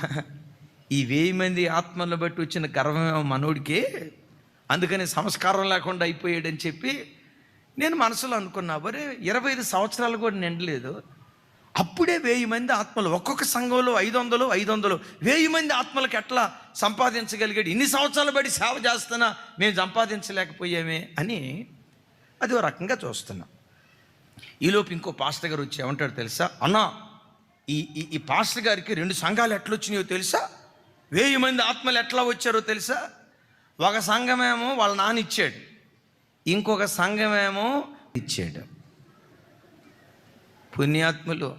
ఈ 1000 మంది ఆత్మలను బట్టి వచ్చిన గర్వమేమో మనోడికి, అందుకని సంస్కారం లేకుండా అయిపోయాడని చెప్పి నేను మనసులో అనుకున్నా, వరే 25 సంవత్సరాలు కూడా నిండలేదు, అప్పుడే 1000 మంది ఆత్మలు, ఒక్కొక్క సంఘంలో 500 1000 మంది ఆత్మలకు ఎట్లా సంపాదించగలిగాడు? ఇన్ని సంవత్సరాలు బట్టి సేవ చేస్తున్నా మేము సంపాదించలేకపోయామే అని అది ఒక రకంగా చూస్తున్నా. ఈలోపు ఇంకో పాస్టర్ గారు వచ్చి ఏమంటాడు తెలుసా? అన్నా, ఈ పాస్టర్ గారికి 2 సంఘాలు ఎట్లా వచ్చినాయో తెలుసా? 1000 మంది ఆత్మలు ఎట్లా వచ్చారో తెలుసా? ఒక సంఘమేమో వాళ్ళ నాన్న ఇచ్చాడు, ఇంకొక సంఘమేమో ఇచ్చాడు. పుణ్యాత్ములు,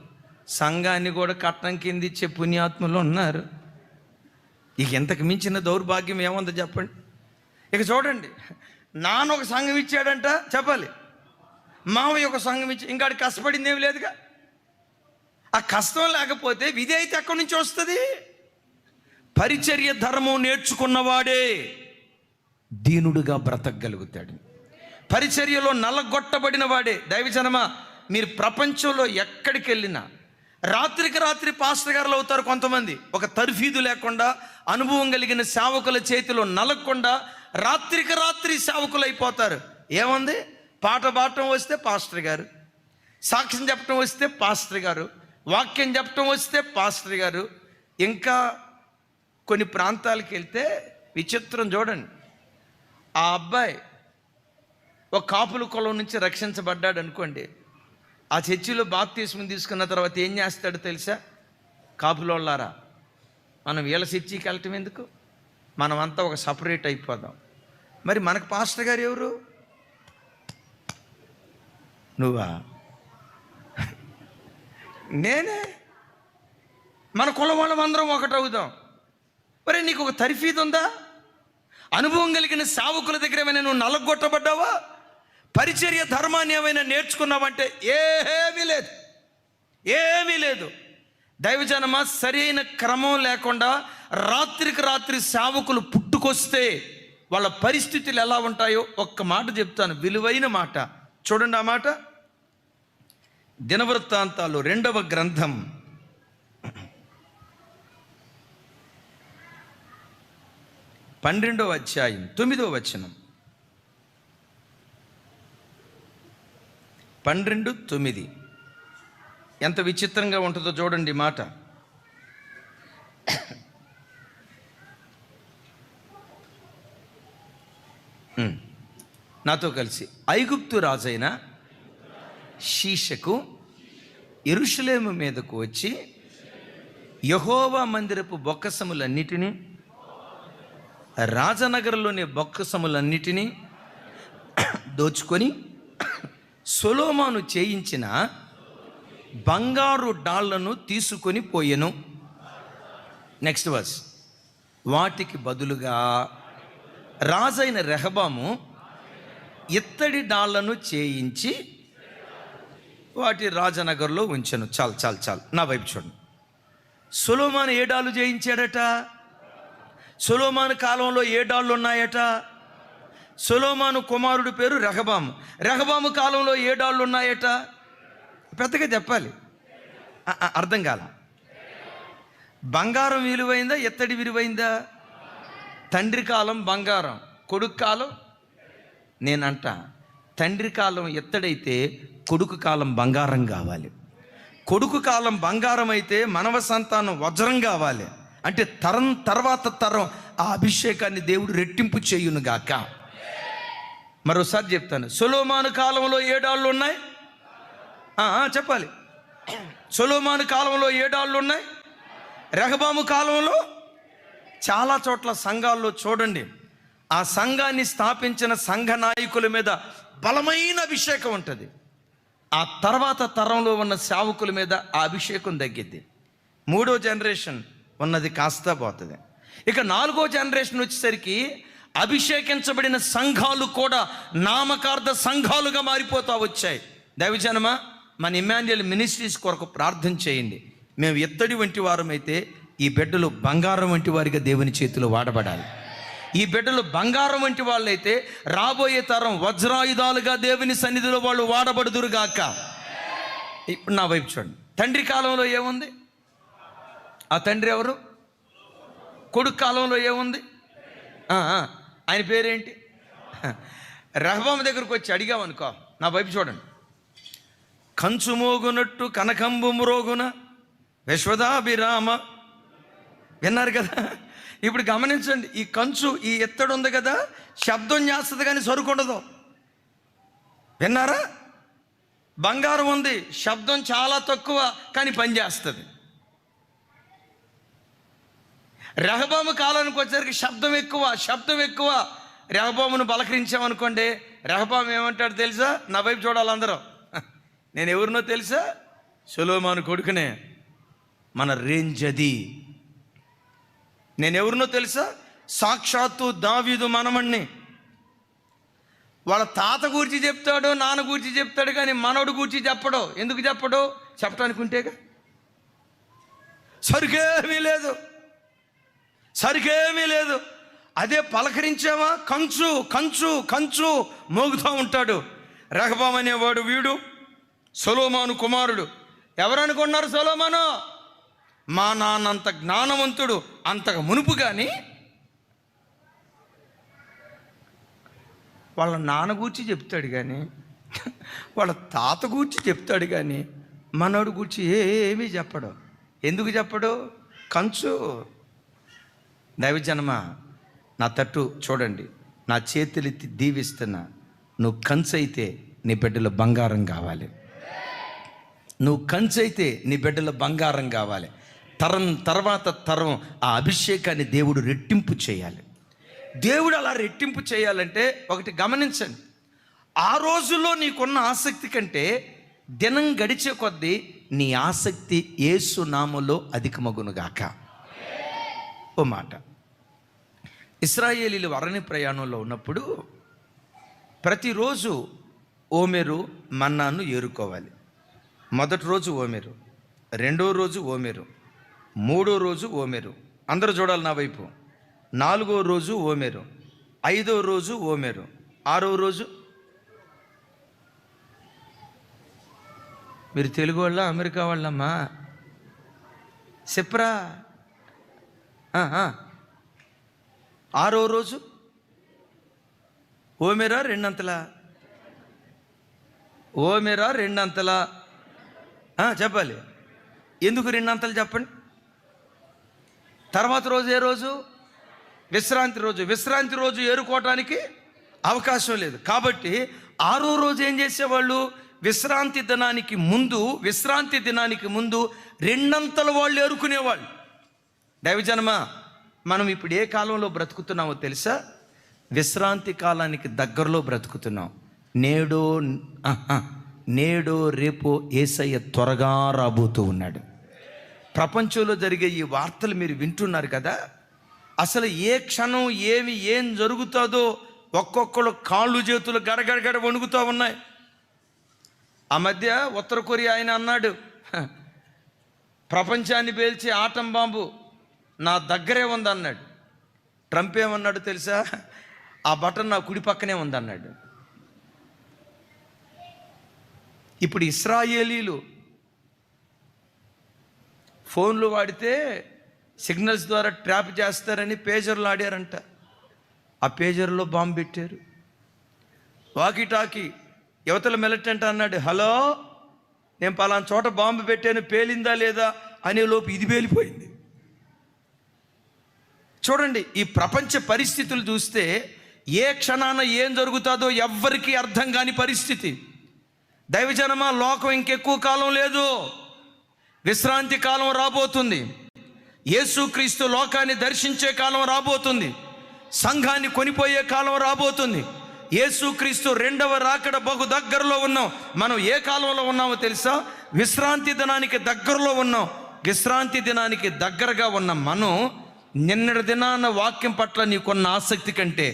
సంఘాన్ని కూడా కట్నం కింద ఇచ్చే పుణ్యాత్ములు ఉన్నారు. ఇక ఇంతకు మించిన దౌర్భాగ్యం ఏముందో చెప్పండి. ఇక చూడండి, నాన్న ఒక సంఘం ఇచ్చాడంట చెప్పాలి, మావయ్య ఒక సంఘం ఇచ్చి, ఇంకాడి కష్టపడింది ఏమి లేదుగా. ఆ కష్టం లేకపోతే విధేయత ఎక్కడి నుంచి వస్తుంది? పరిచర్య ధర్మం నేర్చుకున్నవాడే దీనుడుగా బ్రతకగలుగుతాడు. పరిచర్యలో నలగొట్టబడిన వాడే. దైవజనమా, మీరు ప్రపంచంలో ఎక్కడికి వెళ్ళినా రాత్రికి రాత్రి పాస్టర్ గారులు అవుతారు కొంతమంది. ఒక తర్ఫీదు లేకుండా, అనుభవం కలిగిన సేవకుల చేతిలో నలగకుండా రాత్రికి రాత్రి సేవకులు అయిపోతారు. ఏముంది? పాట పాడటం వస్తే పాస్టర్ గారు, సాక్ష్యం చెప్పటం వస్తే పాస్టర్ గారు, వాక్యం చెప్పటం వస్తే పాస్టర్ గారు. ఇంకా కొన్ని ప్రాంతాలకు వెళ్తే విచిత్రం చూడండి. ఆ అబ్బాయి ఒక కాపుల కులం నుంచి రక్షించబడ్డాడు అనుకోండి, ఆ చర్చిలో బాప్తిస్మం తీసుకున్న తర్వాత ఏం చేస్తాడో తెలుసా? కాపులోళ్ళారా, మనం వీళ్ళ చర్చికి వెళ్ళటం ఎందుకు, మనమంతా ఒక సపరేట్ అయిపోదాం. మరి మనకు పాస్టర్ గారు ఎవరు? నువ్వా? నేనే. మన కులం వాళ్ళం అందరం ఒకటవుదాం. మరి నీకు ఒక తర్ఫీదు ఉందా? అనుభవం కలిగిన సేవకుల దగ్గర ఏమైనా నువ్వు నలగొట్టబడ్డావా? పరిచర్య ధర్మాన్ని ఏమైనా నేర్చుకున్నావంటే ఏమీ లేదు. దైవజనమా, సరైన క్రమం లేకుండా రాత్రికి రాత్రి సేవకులు పుట్టుకొస్తే వాళ్ళ పరిస్థితులు ఎలా ఉంటాయో ఒక్క మాట చెప్తాను, విలువైన మాట. చూడండి ఆ మాట. దినవృత్తాంతాలు 2వ గ్రంథం 12వ అధ్యాయం 9వ వచనం. 12:9 ఎంత విచిత్రంగా ఉంటుందో చూడండి మాట. నాతో కలిసి. ఐగుప్తు రాజైన షీషకు యెరూషలేము మీదకు వచ్చి యెహోవా మందిరపు బొక్కసములన్నిటినీ, రాజనగరంలోని బొక్కసములన్నిటినీ దోచుకొని సొలొమోను చేయించిన బంగారు డాళ్లను తీసుకొని పోయెను. Next verse. వాటికి బదులుగా రాజైన రెహబాము ఇత్తడి డాళ్లను చేయించి వాటి రాజనగర్లో ఉంచెను. చాలు నా వైపు చూడండి. సొలొమోను ఏ డాళ్ళు చేయించాడట? సొలొమోను కాలంలో ఏ డాళ్ళు ఉన్నాయట? సొలొమోను కుమారుడి పేరు రెహబాము. రెహబాము కాలంలో ఏ డాళ్ళు ఉన్నాయట? పెద్దగా చెప్పాలి, అర్థం కాల. బంగారం విలువైందా, ఇత్తడి విలువైందా? తండ్రి కాలం బంగారం, కొడుకు కాలం నేనంట తండ్రి కాలం ఇత్తడైతే కొడుకు కాలం బంగారం కావాలి. కొడుకు కాలం బంగారం అయితే మనవ సంతానం వజ్రం కావాలి. అంటే తరం తర్వాత తరం ఆ అభిషేకాన్ని దేవుడు రెట్టింపు చేయును గాక. మరోసారి చెప్తాను. సొలొమోను కాలంలో ఏ డాళ్ళు ఉన్నాయి? చెప్పాలి. సొలొమోను కాలంలో ఏ డాళ్ళు ఉన్నాయి? రెహబాము కాలంలో చాలా చోట్ల సంఘాల్లో చూడండి, ఆ సంఘాన్ని స్థాపించిన సంఘ నాయకుల మీద బలమైన అభిషేకం ఉంటుంది. ఆ తర్వాత తరంలో ఉన్న సేవకుల మీద ఆ అభిషేకం తగ్గిద్ది. 3వ జనరేషన్ ఉన్నది కాస్త పోతుంది. ఇక 4వ జనరేషన్ వచ్చేసరికి అభిషేకించబడిన సంఘాలు కూడా నామకార్థ సంఘాలుగా మారిపోతూ వచ్చాయి. దైవజనమా, మన ఇమ్మాన్యుయల్ మినిస్ట్రీస్ కొరకు ప్రార్థన చేయండి. మేము ఇత్తడి వంటి వారమైతే ఈ బిడ్డలు బంగారం వంటి వారిగా దేవుని చేతిలో వాడబడాలి. ఈ బిడ్డలు బంగారం వంటి వాళ్ళైతే రాబోయే తరం వజ్రాయుధాలుగా దేవుని సన్నిధిలో వాళ్ళు వాడబడుదురుగాక. ఇప్పుడు నా వైపు చూడండి. తండ్రి కాలంలో ఏముంది? ఆ తండ్రి ఎవరు? కొడుకు కాలంలో ఏముంది? ఆయన పేరేంటి? రెహబాము దగ్గరకు వచ్చి అడిగామనుకో, నా వైపు చూడండి, కంచు మోగునట్టు కనకంబు మ్రోగున విశ్వదాభిరామ. విన్నారు కదా? ఇప్పుడు గమనించండి, ఈ కంచు, ఈ ఎత్తడు ఉంది కదా, శబ్దం చేస్తుంది కానీ సరుకుండదు. విన్నారా? బంగారం ఉంది, శబ్దం చాలా తక్కువ కానీ పని చేస్తుంది. రెహబాము కాలానికి వచ్చేసరికి శబ్దం ఎక్కువ. రెహబామును బలకరించామనుకోండి, రెహబాము ఏమంటాడు తెలుసా? నా వైపు చూడాలి అందరూ. నేను ఎవరినో తెలుసా? సొలొమోను కొడుకునే, మన రేంజ్ అది. నేను ఎవరినో తెలుసా? సాక్షాత్తు దావీదు మనమణ్ణి. వాళ్ళ తాత గురించి చెప్తాడు, నాన్న గురించి చెప్తాడు, కానీ మనవడు గురించి చెప్పడు. ఎందుకు చెప్పడు? చెప్పడానికి ఉంటేగా. సరికేమీ లేదు. అదే పలకరించావా, కంచు కంచు కంచు మోగుతూ ఉంటాడు. రెహబాము అనేవాడు వీడు సొలొమోను కుమారుడు. ఎవరనుకున్నారు? సొలొమోను మా నాన్న అంత జ్ఞానవంతుడు, అంతగా మునుపు. కానీ వాళ్ళ నాన్న గూర్చి చెప్తాడు కానీ, వాళ్ళ తాత గూర్చి చెప్తాడు కానీ, మనోడు గూర్చి ఏమీ చెప్పడు. ఎందుకు చెప్పడు? కంచు. దైవజనమా, నా తట్టు చూడండి, నా చేతులెత్తి దీవిస్తున్నా. నువ్వు కంచు అయితే నీ బిడ్డలో బంగారం కావాలి. నువ్వు కంచు అయితే నీ బిడ్డలో బంగారం కావాలి. తరం తర్వాత తరం ఆ అభిషేకాన్ని దేవుడు రెట్టింపు చేయాలి. దేవుడు అలా రెట్టింపు చేయాలంటే ఒకటి గమనించండి, ఆ రోజుల్లో నీకున్న ఆసక్తి కంటే దినం గడిచే కొద్దీ నీ ఆసక్తి యేసు నామములో అధికమగునుగాక. ఓ మాట, ఇశ్రాయేలీలు అరణ్య ప్రయాణంలో ఉన్నప్పుడు ప్రతిరోజు ఓమెరు మన్నాను ఏరుకోవాలి. మొదటి రోజు ఓమెరు, రెండో రోజు ఓమెరు, మూడో రోజు ఓమెరు. అందరూ చూడాలి నా వైపు. నాలుగో రోజు ఓమెరు, ఐదో రోజు ఓమెరు, ఆరో రోజు. మీరు తెలుగు వాళ్ళ అమెరికా వాళ్ళమ్మా? చెప్పరా? ఆరో రోజు ఓమెరా రెండంతలా? చెప్పాలి. ఎందుకు రెండంతలు చెప్పండి. తర్వాత రోజు ఏ రోజు? విశ్రాంతి రోజు ఏరుకోవటానికి అవకాశం లేదు. కాబట్టి ఆరో రోజు ఏం చేసేవాళ్ళు? విశ్రాంతి దినానికి ముందు రెండంతలు వాళ్ళు ఏరుకునేవాళ్ళు. దైవజనమా, మనం ఇప్పుడు ఏ కాలంలో బ్రతుకుతున్నామో తెలుసా? విశ్రాంతి కాలానికి దగ్గరలో బ్రతుకుతున్నాం. నేడో రేపో యేసయ్య త్వరగా రాబోతూ ఉన్నాడు. ప్రపంచంలో జరిగే ఈ వార్తలు మీరు వింటున్నారు కదా. అసలు ఏ క్షణం ఏం జరుగుతుందో ఒక్కొక్కరు కాళ్ళు చేతులు గడగడగడ వణుకుతూ ఉన్నాయి. ఆ మధ్య ఉత్తర కొరియా ఆయన అన్నాడు, ప్రపంచాన్ని పేల్చే ఆటం బాంబు నా దగ్గరే ఉందన్నాడు. ట్రంప్ ఏమన్నాడు తెలుసా? ఆ బటన్ నా కుడి పక్కనే ఉందన్నాడు. ఇప్పుడు ఇశ్రాయేలీలు ఫోన్లు వాడితే సిగ్నల్స్ ద్వారా ట్రాప్ చేస్తారని పేజర్లు ఆడారంట. ఆ పేజర్లో బాంబు పెట్టారు. వాకీటాకీ యువతల మిలిటెంట్ అన్నాడు, హలో నేను పలానా చోట బాంబు పెట్టాను, పేలిందా లేదా అనే లోపు ఇది పేలిపోయింది. చూడండి, ఈ ప్రపంచ పరిస్థితులు చూస్తే ఏ క్షణాన ఏం జరుగుతుందో ఎవ్వరికీ అర్థం కాని పరిస్థితి. దైవజనమా, లోకం ఇంకెక్కువ కాలం లేదు. విశ్రాంతి కాలం రాబోతుంది. యేసుక్రీస్తు లోకాన్ని దర్శించే కాలం రాబోతుంది. సంఘాన్ని కొనిపోయే కాలం రాబోతుంది. యేసుక్రీస్తు రెండవ రాకడ బహు దగ్గరలో ఉన్నాం. మనం ఏ కాలంలో ఉన్నామో తెలుసా? విశ్రాంతి దినానికి దగ్గరలో ఉన్నాం. విశ్రాంతి దినానికి దగ్గరగా ఉన్న మనం నిన్నటి దినాన వాక్యం పట్ల నీకున్న ఆసక్తి కంటే,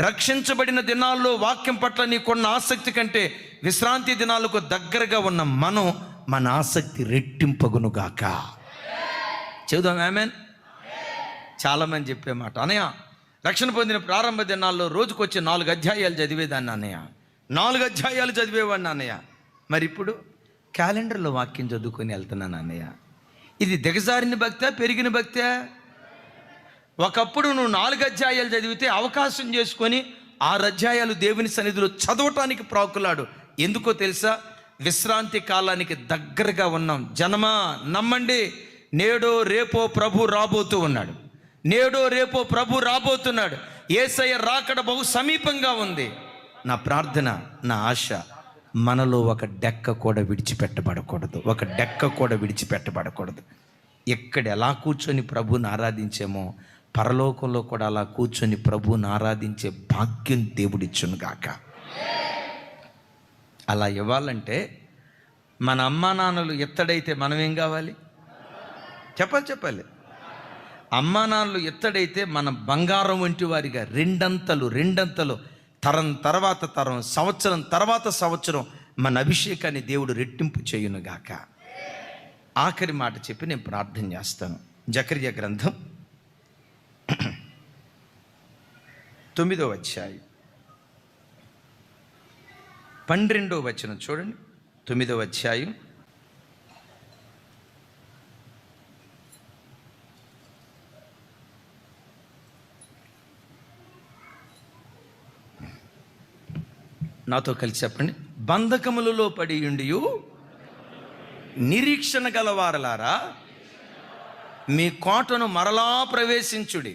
రక్షించబడిన దినాల్లో వాక్యం పట్ల నీకున్న ఆసక్తి కంటే, విశ్రాంతి దినాలకు దగ్గరగా ఉన్న మనం మన ఆసక్తి రెట్టింపగునుగాక. చెబుదాం ఆమేన్. చాలామంది చెప్పే మాట, అన్నయ్య రక్షణ పొందిన ప్రారంభ దినాల్లో రోజుకొచ్చి 4 అధ్యాయాలు చదివేదాన్ని అన్నయ్య, 4 అధ్యాయాలు చదివేవాడిని అన్నయ్య. మరి ఇప్పుడు క్యాలెండర్లో వాక్యం చదువుకొని వెళ్తున్నాను అన్నయ్య. ఇది దిగజారిన భక్తే, పెరిగిన భక్తే? ఒకప్పుడు నువ్వు 4 అధ్యాయాలు చదివితే అవకాశం చేసుకొని 6 అధ్యాయాలు దేవుని సన్నిధిలో చదవటానికి ప్రాకులాడు. ఎందుకో తెలుసా? విశ్రాంతి కాలానికి దగ్గరగా ఉన్నాం. జనమా నమ్మండి, నేడో రేపో ప్రభు రాబోతూ ఉన్నాడు. నేడో రేపో ప్రభు రాబోతున్నాడు. యేసయ్య రాకడ బహు సమీపంగా ఉంది. నా ప్రార్థన, నా ఆశ, మనలో ఒక డెక్క కూడా విడిచిపెట్టబడకూడదు. ఒక డెక్క కూడా విడిచిపెట్టబడకూడదు. ఎక్కడ ఎలా కూర్చొని ప్రభువుని ఆరాధించామో పరలోకంలో కూడా అలా కూర్చొని ప్రభువుని ఆరాధించే భాగ్యం దేవుడిచ్చును గాక. అలా ఇవ్వాలంటే మన అమ్మా నాన్నలు ఎత్తడైతే మనం ఏం కావాలి? చెప్పాలి. అమ్మా నాన్నలు ఎత్తడైతే మన బంగారం వంటి వారిగా రెండంతలు తరం తర్వాత తరం, సంవత్సరం తర్వాత సంవత్సరం మన అభిషేకాన్ని దేవుడు రెట్టింపు చేయునుగాక. ఆఖరి మాట చెప్పి నేను ప్రార్థన చేస్తాను. జకర్యా గ్రంథం 9వ అధ్యాయం 12వ వచనం చూడండి. 9వ అధ్యాయం 'నాతో కలిసి చెప్పండి. బంధకములలో పడి ఉండియు నిరీక్షణ గలవారలారా, మీ కోటను మరలా ప్రవేశించుడి.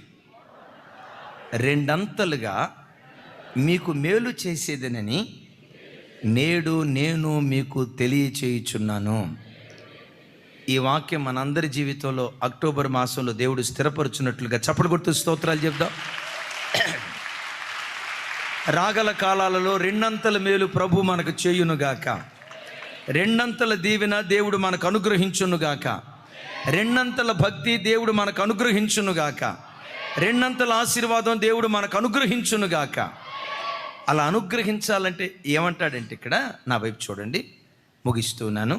రెండంతలుగా మీకు మేలు చేసేదనని నేడు నేను మీకు తెలియచేయుచున్నాను. ఈ వాక్యం మనందరి జీవితంలో అక్టోబర్ మాసంలో దేవుడు స్థిరపరుచున్నట్లుగా చప్పట్లు కొడుతూ స్తోత్రాలు చెప్దాం. రాగల కాలాలలో రెండంతల మేలు ప్రభు మనకు చేయునుగాక. రెండంతల దీవెన దేవుడు మనకు అనుగ్రహించునుగాక. రెండంతల భక్తి దేవుడు మనకు అనుగ్రహించునుగాక. రెండంతల ఆశీర్వాదం దేవుడు మనకు అనుగ్రహించునుగాక. అలా అనుగ్రహించాలంటే ఏమంటాడంటే ఇక్కడ నా వైపు చూడండి, ముగిస్తున్నాను.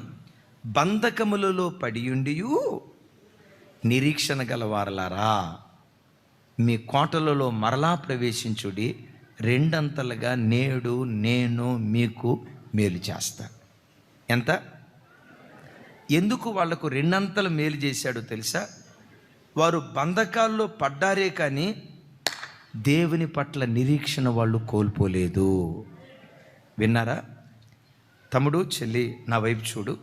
బంధకములలో పడియుండియు నిరీక్షణ గలవారలారా, మీ కోటలలో మరలా ప్రవేశించుడి. రెండంతలుగా నేడు నేను మీకు మేలు చేస్తాను. ఎంత? ఎందుకు వాళ్లకు రెండంతల మేలు చేశాడో తెలుసా? వారు బంధకాల్లో పడ్డారే కానీ దేవుని పట్ల నిరీక్షణ వాళ్ళు కోల్పోలేదు. విన్నారా? తమ్ముడు, చెల్లి, నా వైపు చూడు.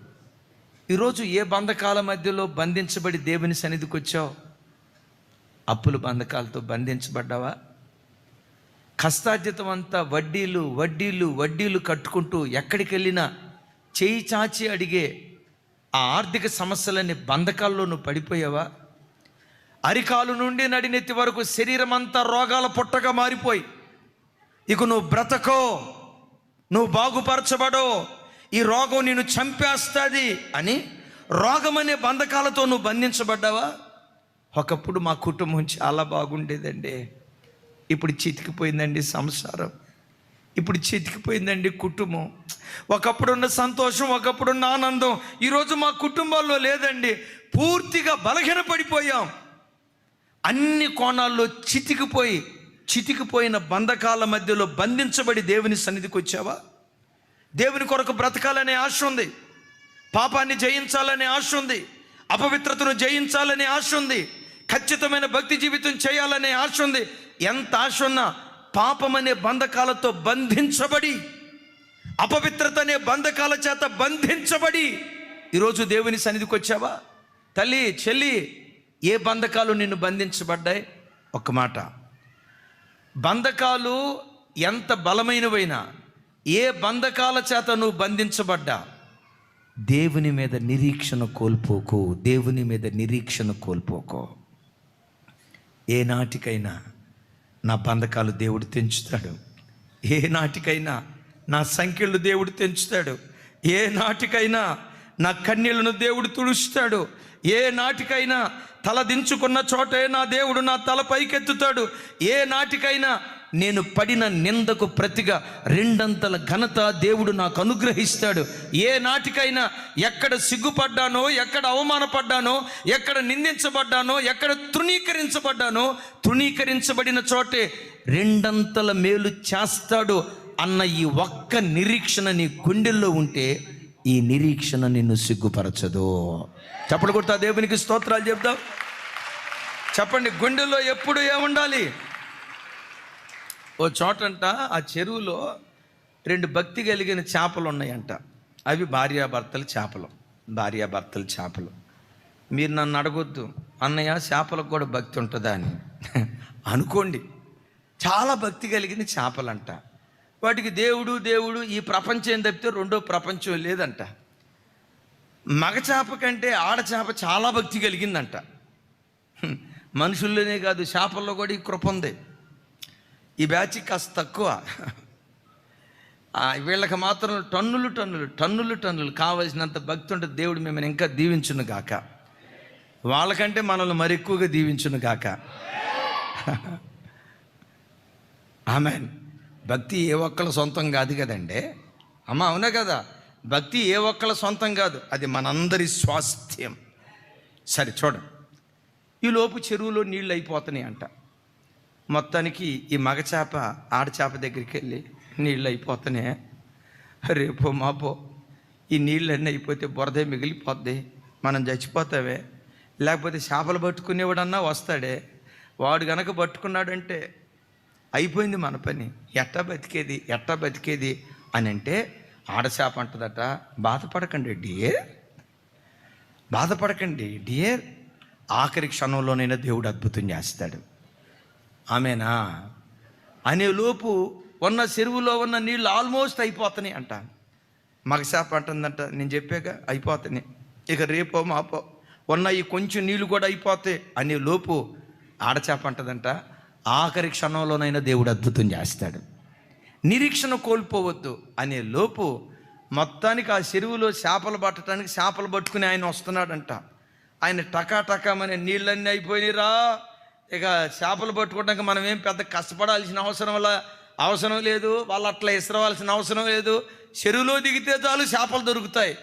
ఈరోజు ఏ బంధకాల మధ్యలో బంధించబడి దేవుని సన్నిధికి వచ్చావు? అప్పుల బంధకాలతో బంధించబడ్డావా? కష్టార్జితం అంతా వడ్డీలు కట్టుకుంటూ ఎక్కడికి వెళ్ళినా చేయి చాచి అడిగే ఆ ఆర్థిక సమస్యలన్నీ బంధకాల్లో నువ్వు పడిపోయావా? అరికాలు నుండి నడినెత్తి వరకు శరీరం అంతా రోగాల పుట్టగా మారిపోయి ఇక నువ్వు బ్రతకో, నువ్వు బాగుపరచబడో, ఈ రోగం నిన్ను చంపేస్తుంది అని రోగం అనే బంధకాలతో నువ్వు బంధించబడ్డావా? ఒకప్పుడు మా కుటుంబం చాలా బాగుండేదండి, ఇప్పుడు చితికిపోయిందండి సంసారం, ఇప్పుడు చితికిపోయిందండి కుటుంబం. ఒకప్పుడున్న సంతోషం, ఒకప్పుడున్న ఆనందం ఈరోజు మా కుటుంబాల్లో లేదండి. పూర్తిగా బలహీనపడిపోయాం. అన్ని కోణాల్లో చితికిపోయిన బంధకాల మధ్యలో బంధించబడి దేవుని సన్నిధికి వచ్చావా? దేవుని కొరకు బ్రతకాలనే ఆశ ఉంది, పాపాన్ని జయించాలనే ఆశ ఉంది, అపవిత్రతను జయించాలనే ఆశ ఉంది, ఖచ్చితమైన భక్తి జీవితం చేయాలనే ఆశ ఉంది. ఎంత ఆశ ఉన్నా పాపమనే బంధకాలతో బంధించబడి, అపవిత్రత అనే బంధకాల చేత బంధించబడి ఈరోజు దేవుని సన్నిధికి వచ్చావా? తల్లి, చెల్లి, ఏ బంధకాలు నిన్ను బంధించబడ్డాయి? ఒక్క మాట, బంధకాలు ఎంత బలమైనవైనా, ఏ బంధకాల చేత నువ్వు బంధించబడ్డా దేవుని మీద నిరీక్షణ కోల్పోకు. దేవుని మీద నిరీక్షణ కోల్పోకో. ఏ నాటికైనా నా బంధకాలు దేవుడు తెంచుతాడు. ఏ నాటికైనా నా సంఖ్యలు దేవుడు తెంచుతాడు. ఏ నాటికైనా నా కన్నీళ్లను దేవుడు తుడుస్తాడు. ఏ నాటికైనా తల దించుకున్న చోటే నా దేవుడు నా తల పైకెత్తుతాడు. ఏ నాటికైనా నేను పడిన నిందకు ప్రతిగా రెండంతల ఘనత దేవుడు నాకు అనుగ్రహిస్తాడు. ఏ నాటికైనా ఎక్కడ సిగ్గుపడ్డానో, ఎక్కడ అవమానపడ్డానో, ఎక్కడ నిందించబడ్డానో, ఎక్కడ తృణీకరించబడిన చోటే రెండంతల మేలు చేస్తాడు అన్న ఈ ఒక్క నిరీక్షణ నీ గుండెల్లో ఉంటే ఈ నిరీక్షణ నిన్ను సిగ్గుపరచదు. చప్పట్లు కొడతా దేవునికి స్తోత్రాలు చెప్దాం. చెప్పండి, గుండెల్లో ఎప్పుడు ఏముండాలి? ఓ చోటంట ఆ చెరువులో 2 భక్తి కలిగిన చేపలు ఉన్నాయంట. అవి భార్యాభర్తల చేపలు. మీరు నన్ను అడగొద్దు, అన్నయ్య చేపలకు కూడా భక్తి ఉంటుందా అని అనుకోండి. చాలా భక్తి కలిగిన చేపలంట. వాటికి దేవుడు ఈ ప్రపంచం తప్పితే రెండో ప్రపంచం లేదంట. మగ చేప కంటే ఆడచేప చాలా భక్తి కలిగిందంట. మనుషుల్లోనే కాదు, చేపల్లో కూడా ఈ కృప ఉంది. ఈ బ్యాచ్ కాస్త తక్కువ. వీళ్ళకి మాత్రం టన్నులు కావలసినంత భక్తి ఉంటుంది. దేవుడు మిమ్మల్ని ఇంకా దీవించును గాక, వాళ్ళకంటే మనల్ని మరి ఎక్కువగా దీవించును గాక. ఆమేన్. భక్తి ఏ ఒక్కళ్ళ సొంతం కాదు కదండి అమ్మ, అవునా కదా? భక్తి ఏ ఒక్కళ్ళ సొంతం కాదు, అది మనందరి స్వాస్థ్యం. సరే చూడండి, ఈలోపు చెరువులో నీళ్ళు అయిపోతున్నాయి అంట. మొత్తానికి ఈ మగ చేప ఆడచేప దగ్గరికి వెళ్ళి, నీళ్ళు అయిపోతున్నాయి, రేపో మాపో ఈ నీళ్ళన్నీ అయిపోతే బురదే మిగిలిపోద్ది, మనం చచ్చిపోతావే, లేకపోతే చేపలు పట్టుకునేవాడన్నా వస్తాడే, వాడు గనక పట్టుకున్నాడంటే అయిపోయింది మన పని, ఎట్టా బతికేది అని అంటే ఆడచేప అంటదట, బాధపడకండి డియర్, ఆఖరి క్షణంలోనైనా దేవుడు అద్భుతం చేస్తాడు. ఆమెనా అనే లోపు ఉన్న చెరువులో ఉన్న నీళ్ళు ఆల్మోస్ట్ అయిపోతున్నాయి అంట. మగచేప అంటుందంట, నేను చెప్పాక అయిపోతున్నాయి, ఇక రేపో మాపో ఉన్న ఈ కొంచెం నీళ్ళు కూడా అయిపోతాయి అనే లోపు ఆడచేప అంటదంట, ఆఖరి క్షణంలోనైనా దేవుడు అద్భుతం చేస్తాడు, నిరీక్షణ కోల్పోవద్దు అనే లోపు మొత్తానికి ఆ చెరువులో చేపలు పట్టడానికి చేపలు పట్టుకుని ఆయన వస్తున్నాడంట. ఆయన టకామనే నీళ్ళన్నీ అయిపోయినరా, ఇక చేపలు పట్టుకోవడానికి మనం ఏం పెద్ద కష్టపడాల్సిన అవసరం లేదు, వాళ్ళు అట్లా ఇసరవలసిన అవసరం లేదు, చెరువులో దిగితే చాలు చేపలు దొరుకుతాయి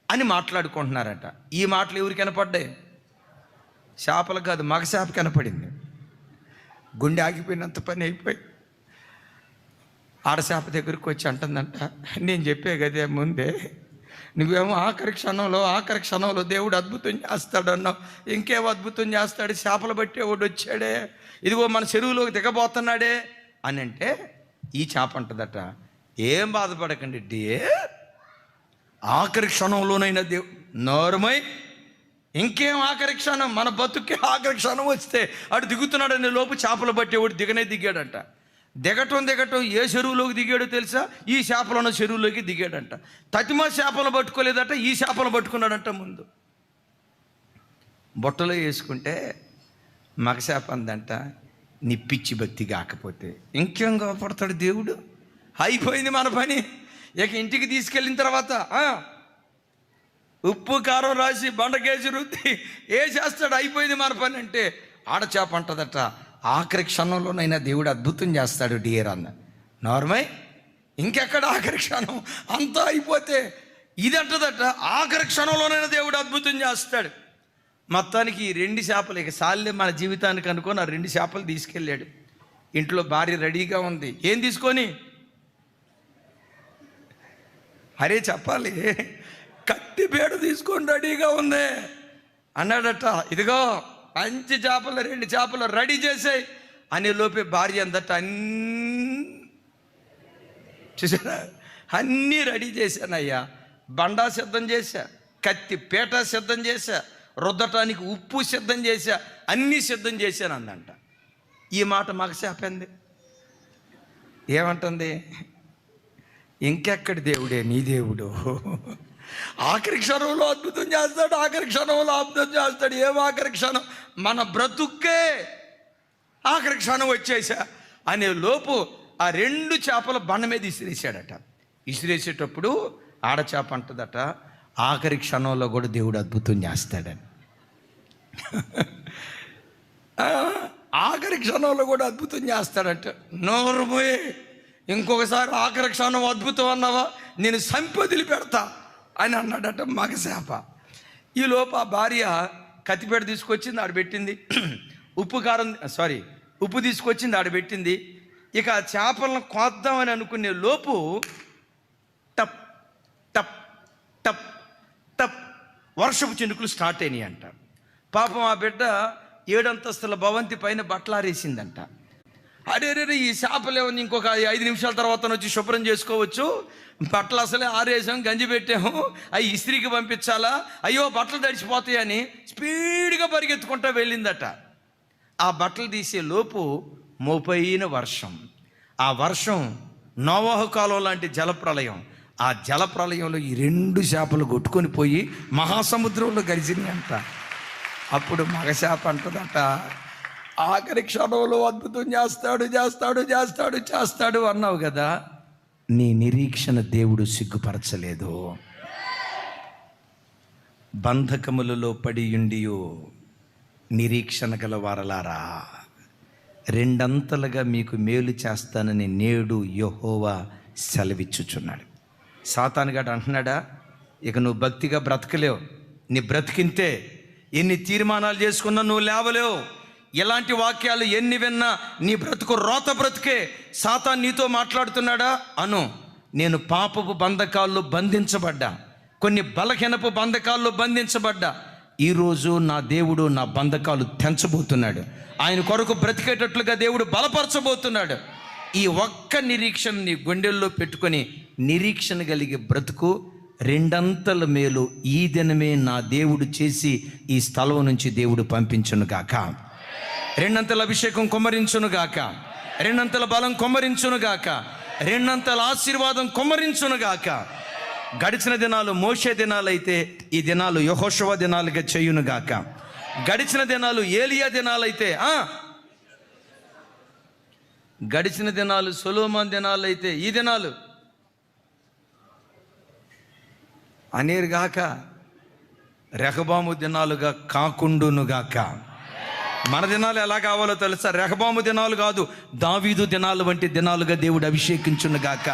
అని మాట్లాడుకుంటున్నారట. ఈ మాటలు ఎవరికి కనపడ్డాయి? చేపలు కాదు, మగచేప కనపడింది. గుండె ఆగిపోయినంత పని అయిపోయి ఆడచేప దగ్గరికి వచ్చి అంటుందంట, నేను చెప్పే కదే ముందే, నువ్వేమో ఆఖరి క్షణంలో దేవుడు అద్భుతం చేస్తాడు అన్నావు, ఇంకేం అద్భుతం చేస్తాడు, చేపలు పట్టేవాడు వచ్చాడే, ఇదిగో మన చెరువులోకి దిగబోతున్నాడే అని అంటే ఈ చేప అంటదట, ఏం బాధపడకండి డియర్, ఆఖరి క్షణంలోనైనా నోరమై, ఇంకేం ఆఖరి క్షణం, మన బతుక్కి ఆఖరి క్షణం వస్తే అటు దిగుతున్నాడనే లోపు చేపలు పట్టేవాడు దిగాడంట. దిగటం ఏ చెరువులోకి దిగాడో తెలుసా? ఈ చేపలు ఉన్న చెరువులోకి దిగాడంట. తతిమ చేపలు పట్టుకోలేదట, ఈ చేపలు పట్టుకున్నాడంట. ముందు బుట్టలో వేసుకుంటే మగచేప అందంట, నీ పిచ్చి భక్తి కాకపోతే ఇంకేం కాపాడతాడు దేవుడు, అయిపోయింది మన పని, ఇక ఇంటికి తీసుకెళ్ళిన తర్వాత ఉప్పు కారం రాసి బండకేసి రుద్ది ఏ చేస్తాడు, అయిపోయింది మన పని అంటే ఆడచేప అంటదట, ఆఖరి క్షణంలోనైనా దేవుడు అద్భుతం చేస్తాడు డియర్ అన్న. నార్మల్ ఇంకెక్కడ ఆఖరి క్షణం, అంతా అయిపోతే ఇది అంటదట, ఆఖరి క్షణంలోనైనా దేవుడు అద్భుతం చేస్తాడు. మొత్తానికి ఈ 2 చేపలు ఇక సాల్లే మన జీవితానికి అనుకొని ఆ 2 చేపలు తీసుకెళ్ళాడు. ఇంట్లో భార్య రెడీగా ఉంది, ఏం తీసుకొని, అరే చెప్పాలి, కత్తిపేడ తీసుకొని రెడీగా ఉంది అన్నాడట. ఇదిగో మంచి చేపలు 2 చేపలు రెడీ చేసాయి అనే లోపే భార్య అందట చూసారా, అన్నీ రెడీ చేశానయ్యా, బండా సిద్ధం చేశా, కత్తి పీట సిద్ధం చేశా, రుద్దటానికి ఉప్పు సిద్ధం చేశా, అన్నీ సిద్ధం చేశాను అందంట. ఈ మాట మగచేపంది, ఏమంటుంది, ఇంకెక్కడి దేవుడే నీ దేవుడు, ఆఖరి క్షణంలో అద్భుతం చేస్తాడు, ఏం ఆఖరి క్షణం, మన బ్రతుక్కే ఆఖరి క్షణం వచ్చేసా అనే లోపు ఆ 2 చేపలు బండ మీద ఇసిరేసాడట. ఇసిరేసేటప్పుడు ఆడచేప అంటదట, ఆఖరి క్షణంలో కూడా దేవుడు అద్భుతం చేస్తాడని. ఆఖరి క్షణంలో కూడా అద్భుతం చేస్తాడట. నోరుమోయే, ఇంకొకసారి ఆఖరి క్షణం అద్భుతం అన్నావా నేను సంపదిలి పెడతా అని అన్నాడట మగచేప. ఈ లోపు ఆ భార్య కత్తిపేట తీసుకొచ్చింది, ఆడబెట్టింది, ఉప్పు తీసుకొచ్చింది, ఆడబెట్టింది. ఇక ఆ చేపలను కోద్దామని అనుకునే లోపు టప్ టప్ టప్ టప్ వర్షపు చినుకులు స్టార్ట్ అయినాయి అంట. పాపం ఆ బిడ్డ 7 అంతస్తుల భవంతి పైన బట్టలారేసిందంట. అరే ఈ చేపలు ఏమన్నా ఇంకొక 5 నిమిషాల తర్వాత వచ్చి శుభ్రం చేసుకోవచ్చు, బట్టలు అసలే ఆరేసాం, గంజి పెట్టాము, అవి ఇస్త్రీకి పంపించాలా, అయ్యో బట్టలు తడిచిపోతాయని స్పీడ్గా పరిగెత్తుకుంటూ వెళ్ళిందట. ఆ బట్టలు తీసే లోపు మోపైన వర్షం. ఆ వర్షం నోవాహు కాలం లాంటి జలప్రలయం. ఆ జలప్రలయంలో ఈ 2 చేపలు కొట్టుకొని పోయి మహాసముద్రంలో కలిసినాయి అంట. అప్పుడు మగ చేప అంటదట, ఆఖరి క్షణంలో అద్భుతం చేస్తాడు అన్నావు కదా, నీ నిరీక్షణ దేవుడు సిగ్గుపరచలేదు. బంధకములలో పడియుండియో నిరీక్షణ గల వారలారా, 2 అంతలుగా మీకు మేలు చేస్తానని నేడు యెహోవా సెలవిచ్చుచున్నాడు. సాతానుగాడు అంటున్నాడా, ఇక నువ్వు భక్తిగా బ్రతకలేవు, నీ బ్రతికింతే, ఎన్ని తీర్మానాలు చేసుకున్నా నువ్వు లేవలేవు, ఎలాంటి వాక్యాలు ఎన్ని విన్నా నీ బ్రతుకు రోత బ్రతుకే. సాతాను నీతో మాట్లాడుతున్నాడా అను, నేను పాపపు బంధకాల్లో బంధించబడ్డా, కొన్ని బలహీనపు బంధకాల్లో బంధించబడ్డా, ఈరోజు నా దేవుడు నా బంధకాలు తెంచబోతున్నాడు. ఆయన కొరకు బ్రతికేటట్లుగా దేవుడు బలపరచబోతున్నాడు. ఈ ఒక్క నిరీక్షణ నీ గుండెల్లో పెట్టుకొని నిరీక్షణ కలిగి బ్రతుకు. 2 అంతల మేలు ఈ దినమే నా దేవుడు చేసి ఈ స్థలం నుంచి దేవుడు పంపించును గాక. 2 అంతల అభిషేకం కొమ్మరించును గాక, 2 అంతల బలం కొమ్మరించును గాక, 2 అంతల ఆశీర్వాదం కొమ్మరించును గాక. గడిచిన దినాలు మోషే దినాలు అయితే ఈ దినాలు యెహోషువ దినాలుగా చేయును గాక. గడిచిన దినాలు ఏలియా దినాలైతే, గడిచిన దినాలు సొలొమోను దినాలు అయితే ఈ దినాలు అనేరుగాక, రెహబాము దినాలుగా కాకుండునుగాక. మన దినాలు ఎలా కావాలో తెలుసా? రెహబాము దినాలు కాదు, దావీదు దినాలు వంటి దినాలుగా దేవుడు అభిషేకించునుగాక.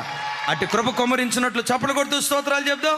అటు కృప కొమ్మరించినట్లు చప్పట్లు కొడుతూ స్తోత్రాలు చెప్దాం.